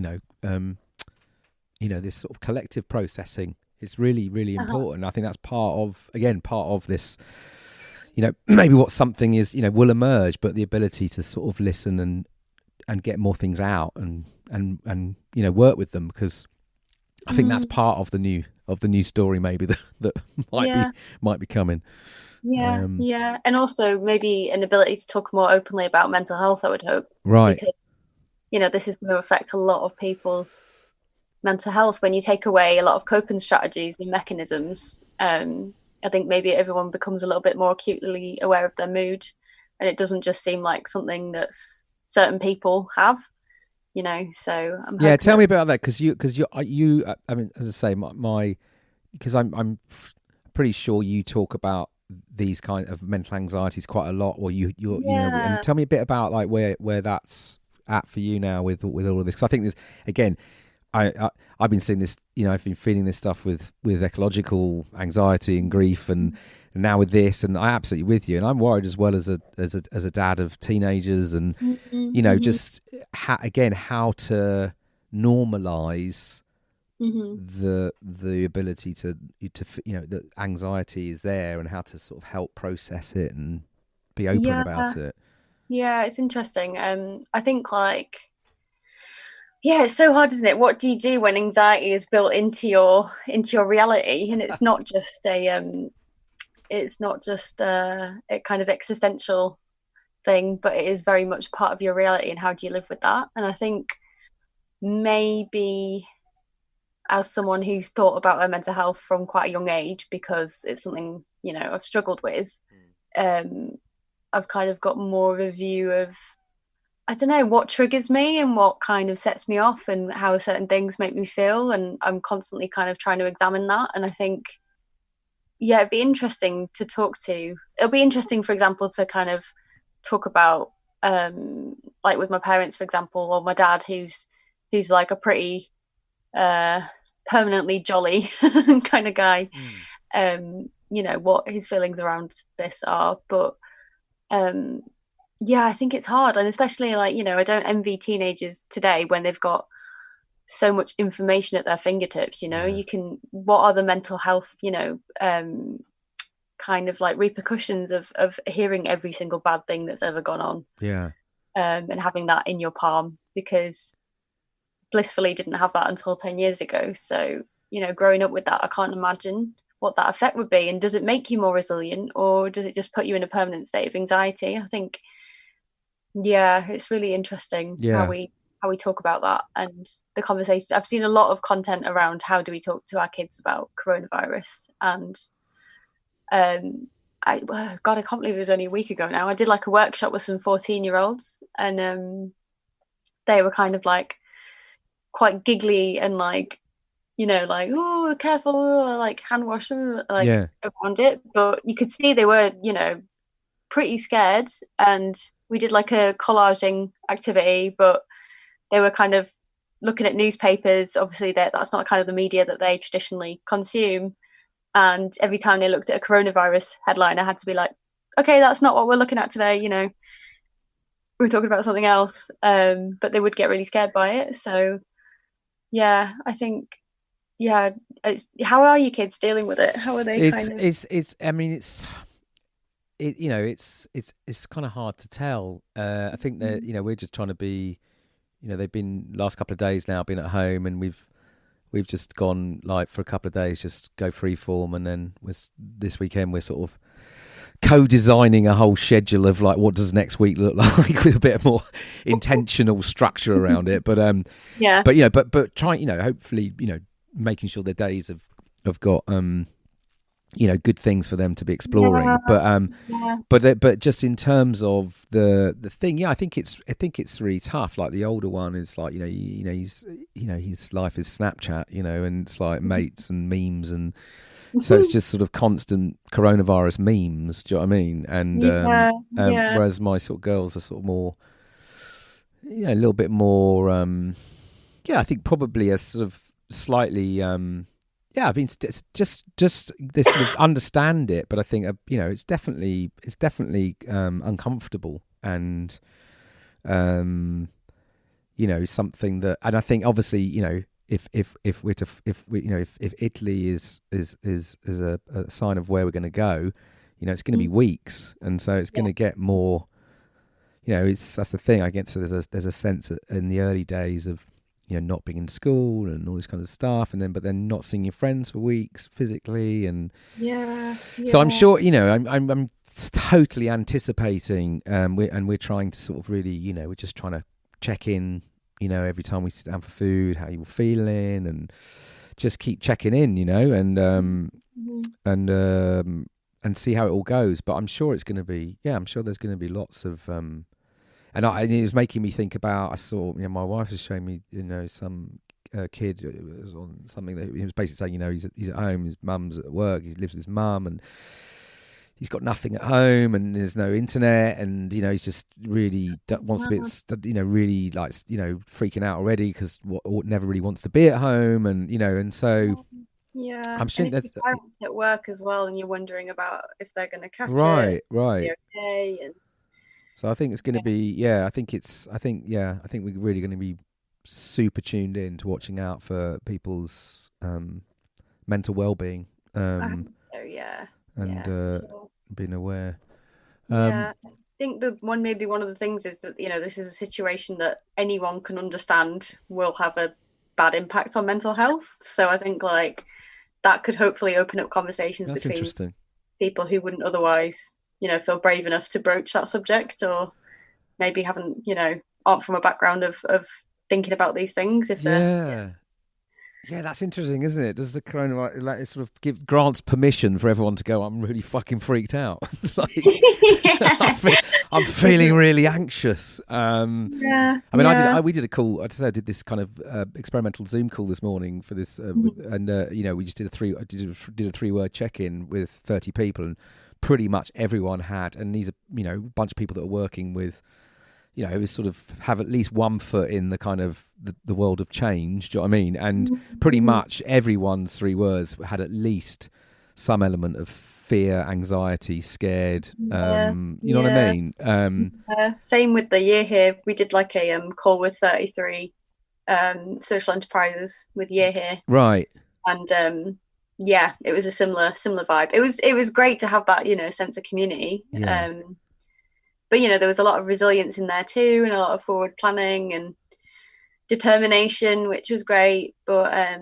This sort of collective processing is really, really important. I think that's part of this, maybe what something is, will emerge, but the ability to sort of listen and get more things out and work with them, because I think that's part of the new story, maybe that might be coming. And also maybe an ability to talk more openly about mental health, I would hope, right, because this is going to affect a lot of people's mental health. When you take away a lot of coping strategies and mechanisms, I think maybe everyone becomes a little bit more acutely aware of their mood, and it doesn't just seem like something that's certain people have, so I'm tell me about that, because you I mean, as I say, because I'm pretty sure you talk about these kind of mental anxieties quite a lot, or and tell me a bit about like where that's at for you now with all of this, because I think there's, again, I've been seeing this, I've been feeling this stuff with ecological anxiety and grief, and now with this, and I'm absolutely with you, and I'm worried as well as a dad of teenagers, and just how to normalize the ability to that anxiety is there, and how to sort of help process it and be open about it. It's interesting. I think, like, it's so hard, isn't it? What do you do when anxiety is built into your reality, and it's not just a kind of existential thing, but it is very much part of your reality, and how do you live with that? And I think maybe, as someone who's thought about their mental health from quite a young age, because it's something I've struggled with, I've kind of got more of a view of, I don't know, what triggers me and what kind of sets me off, and how certain things make me feel, and I'm constantly kind of trying to examine that. And I think it'd be interesting to talk to. It'll be interesting, for example, to kind of talk about like with my parents, for example, or my dad, who's like a pretty permanently jolly kind of guy, what his feelings around this are. But I think it's hard, and especially, like, I don't envy teenagers today when they've got so much information at their fingertips. You can, what are the mental health kind of like repercussions of hearing every single bad thing that's ever gone on, and having that in your palm, because blissfully didn't have that until 10 years ago. So growing up with that, I can't imagine what that effect would be. And does it make you more resilient, or does it just put you in a permanent state of anxiety? I think it's really interesting how we talk about that, and the conversation. I've seen a lot of content around how do we talk to our kids about coronavirus, and God, I can't believe it was only a week ago now. I did like a workshop with some 14-year-olds, and they were kind of like quite giggly and like, like, oh, careful, like hand wash, like around it. But you could see they were, pretty scared. And we did like a collaging activity, but they were kind of looking at newspapers. Obviously, that's not kind of the media that they traditionally consume. And every time they looked at a coronavirus headline, I had to be like, okay, that's not what we're looking at today. We're talking about something else. But they would get really scared by it. So, yeah, I think, yeah. How are your kids dealing with it? How are they? I mean, it's kind of hard to tell. I think that we're just trying to be, they've been last couple of days now been at home, and we've just gone like for a couple of days, just go free form, and then this weekend we're sort of co-designing a whole schedule of like what does next week look like with a bit more intentional structure around it. But but trying, hopefully, making sure their days have got good things for them to be exploring. But just in terms of the thing, I think it's really tough. Like the older one is like, he's his life is Snapchat, and it's like mates and memes, and so it's just sort of constant coronavirus memes. Do you know what I mean? And whereas my sort of girls are sort of more, a little bit more, I think probably a sort of slightly, I mean, it's just they sort of understand it, but I think it's definitely uncomfortable, and something that, and I think obviously if Italy is a sign of where we're going to go, it's going to be weeks, and so it's going to get more. That's the thing. I guess there's a sense in the early days of not being in school and all this kind of stuff, but then not seeing your friends for weeks physically, and so I'm sure I'm totally anticipating, we're trying to sort of really we're just trying to check in every time we sit down for food, how you're feeling, and just keep checking in, and see how it all goes. But I'm sure it's going to be, I'm sure there's going to be lots of, and it was making me think about, I saw, my wife was showing me, some kid was on something that he was basically saying, he's at home, his mum's at work, he lives with his mum, and he's got nothing at home, and there's no internet, and he's just really wants to be, really like, freaking out already because never really wants to be at home, and and so I'm sure there's parents at work as well, and you're wondering about if they're going to catch it, right. Okay, and so I think it's going to be, I think we're really going to be super tuned in to watching out for people's mental well-being. And being aware. I think one of the things is that this is a situation that anyone can understand will have a bad impact on mental health. So I think like that could hopefully open up conversations between people who wouldn't otherwise feel brave enough to broach that subject, or maybe haven't aren't from a background of thinking about these things. Yeah, that's interesting, isn't it? Does the coronavirus it sort of grants permission for everyone to go, I'm really fucking freaked out? It's like, I'm feeling really anxious. I mean, we did a call. I did this kind of experimental Zoom call this morning for this, we just did a 3-word check-in with 30 people, and pretty much everyone had, and these are, a bunch of people that are working with, who sort of have at least one foot in the kind of the world of change. Do you know what I mean? And pretty much everyone's 3 words had at least some element of fear, anxiety, scared. You know what I mean? Same with the year here. We did like a call with 33 social enterprises with year here. Right. And it was a similar vibe. It was great to have that, sense of community. Yeah. But there was a lot of resilience in there too, and a lot of forward planning and determination, which was great. But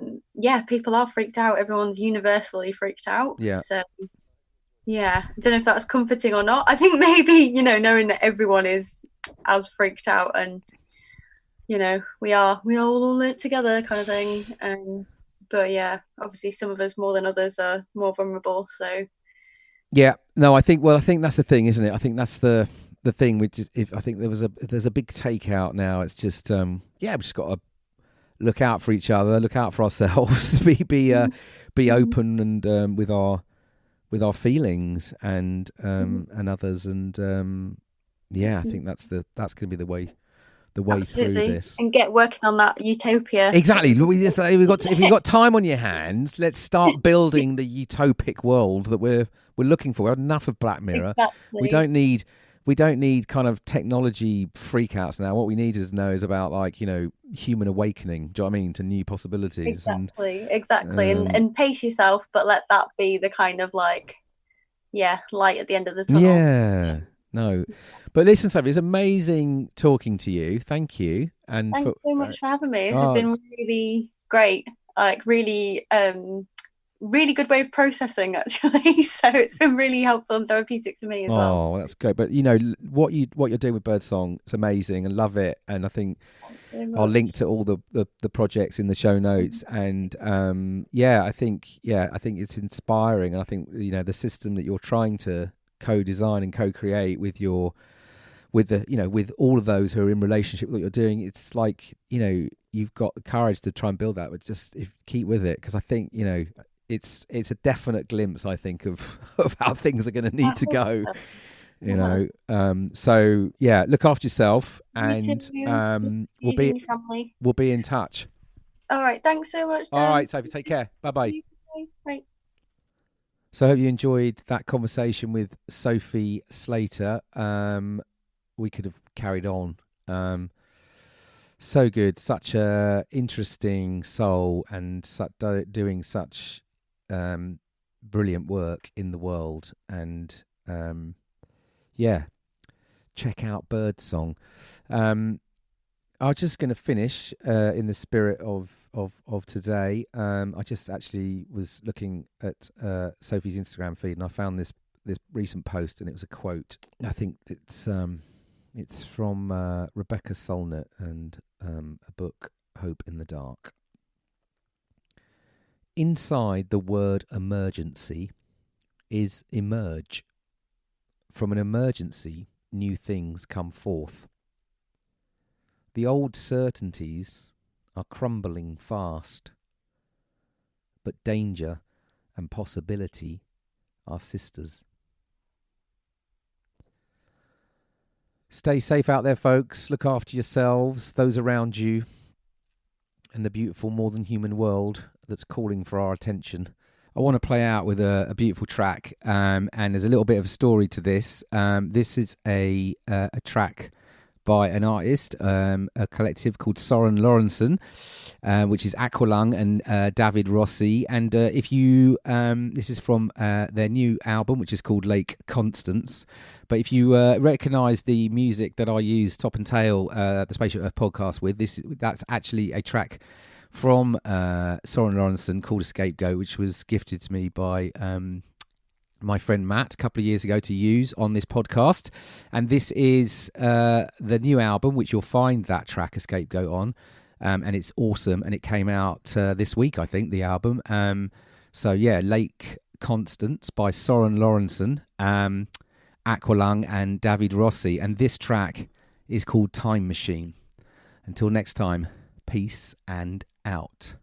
people are freaked out. Everyone's universally freaked out. Yeah. So I don't know if that's comforting or not. I think maybe knowing that everyone is as freaked out, and we all in it together, kind of thing. But obviously some of us more than others are more vulnerable. So Yeah, no, I think that's the thing, isn't it? I think that's the thing. I think there's a big takeout now. It's just we just got to look out for each other, look out for ourselves, be open and with our feelings and others, and I think that's going to be the way through this. And get working on that utopia. Exactly. If you've got time on your hands, let's start building the utopic world that we're looking for. We've had enough of Black Mirror. Exactly. We don't need kind of technology freakouts now. What we need to know is about, like, human awakening. Do you know what I mean? To new possibilities. Exactly. And pace yourself, but let that be the kind of light at the end of the tunnel. Yeah. No. But listen, Sophie, it's amazing talking to you. Thank you. And thanks so much for having me. This has been really great. Like, really really good way of processing, actually. So it's been really helpful and therapeutic for me as well. Oh, that's great. But what you're doing with Birdsong, it's amazing, and love it. And I think I'll link to all the projects in the show notes. And I think it's inspiring. And I think the system that you're trying to co-design and co-create with all of those who are in relationship with what you're doing, it's like you've got the courage to try and build that, but just keep with it, because I think it's a definite glimpse, I think, of how things are going to need to go. So look after yourself, and we'll be in touch. All right, thanks so much, Dan. All right, Sophie, take care. Bye. Bye. So I hope you enjoyed that conversation with Sophie Slater. We could have carried on. So good, such a interesting soul, and doing such brilliant work in the world. And check out Birdsong. I'm just going to finish in the spirit of today. I just actually was looking at Sophie's Instagram feed, and I found this recent post, and it was a quote. I think it's from Rebecca Solnit, and a book, Hope in the Dark. Inside the word emergency is emerge. From an emergency, new things come forth. The old certainties are crumbling fast, but danger and possibility are sisters. Stay safe out there, folks. Look after yourselves, those around you, and the beautiful more than human world that's calling for our attention. I want to play out with a beautiful track, and there's a little bit of a story to this. This is a track by an artist, a collective called Soren Lorentzen, which is Aqualung and David Rossi. And this is from their new album, which is called Lake Constance. But if you recognise the music that I use Top and Tail, the Spaceship Earth podcast with, that's actually a track from Soren Lorentzen called A Scapegoat, which was gifted to me by my friend Matt a couple of years ago to use on this podcast. And this is the new album, which you'll find that track, A Scapegoat, on. And it's awesome. And it came out this week, I think, the album. Lake Constance by Soren Lorentzen, Aqualung and David Rossi. And this track is called Time Machine. Until next time, peace and out.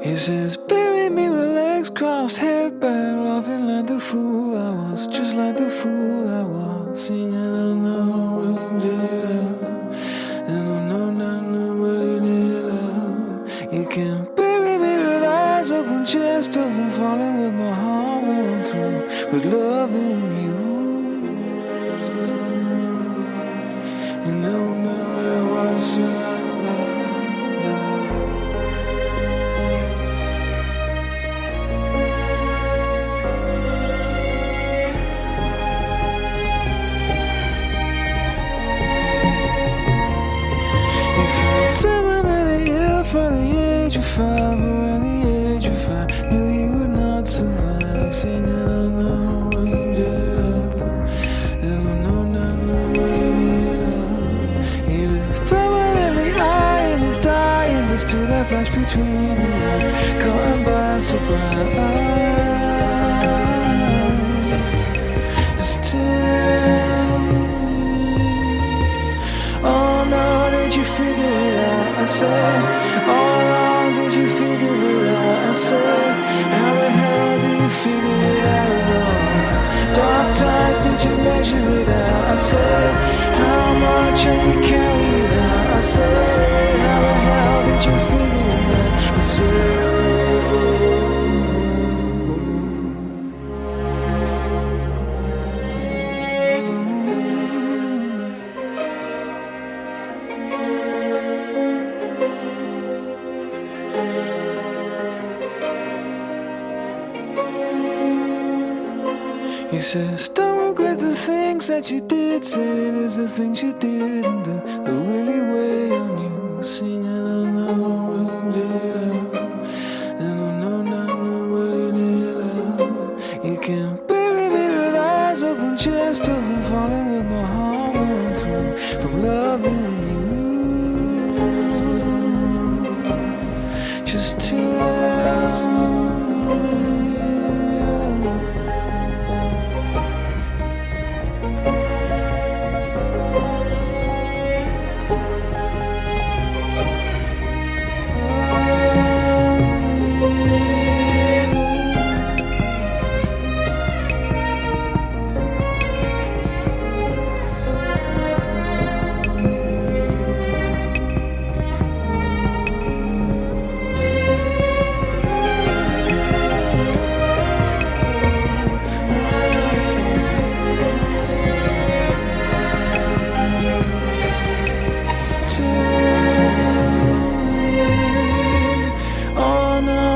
He says, bury me with legs crossed, head back, laughing like the fool I was, just like the fool I was, singing and you can't bury me with eyes open, chest open, falling with my heart worn through, with love in you. You know, never was from the age of 5, around the age of 5, knew you would not survive, singing unknown, and flash between the eyes, caught by surprise. Just tell me, oh no, did you figure it out? I said, all along did you figure it out? I said, how the hell do you figure it out? Dark times, did you measure it out? I said, how much are you carrying out? I said, how the hell did you figure it out? I said, he says, don't regret the things that you did. Say it is the things you didn't do that really weigh on you. Singing, I know, you can bury me with eyes open, chest open, falling with my heart running through from loving you. Just tell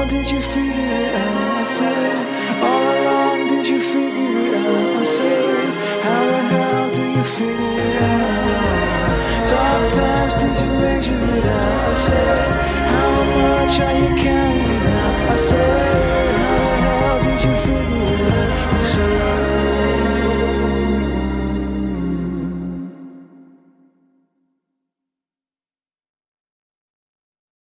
did you figure it out? I said, all along did you figure it out? I said, how the hell do you figure it out? Dark times, did you measure it out? I said, how much are you carrying out? I said, how the hell did you figure it out? I said,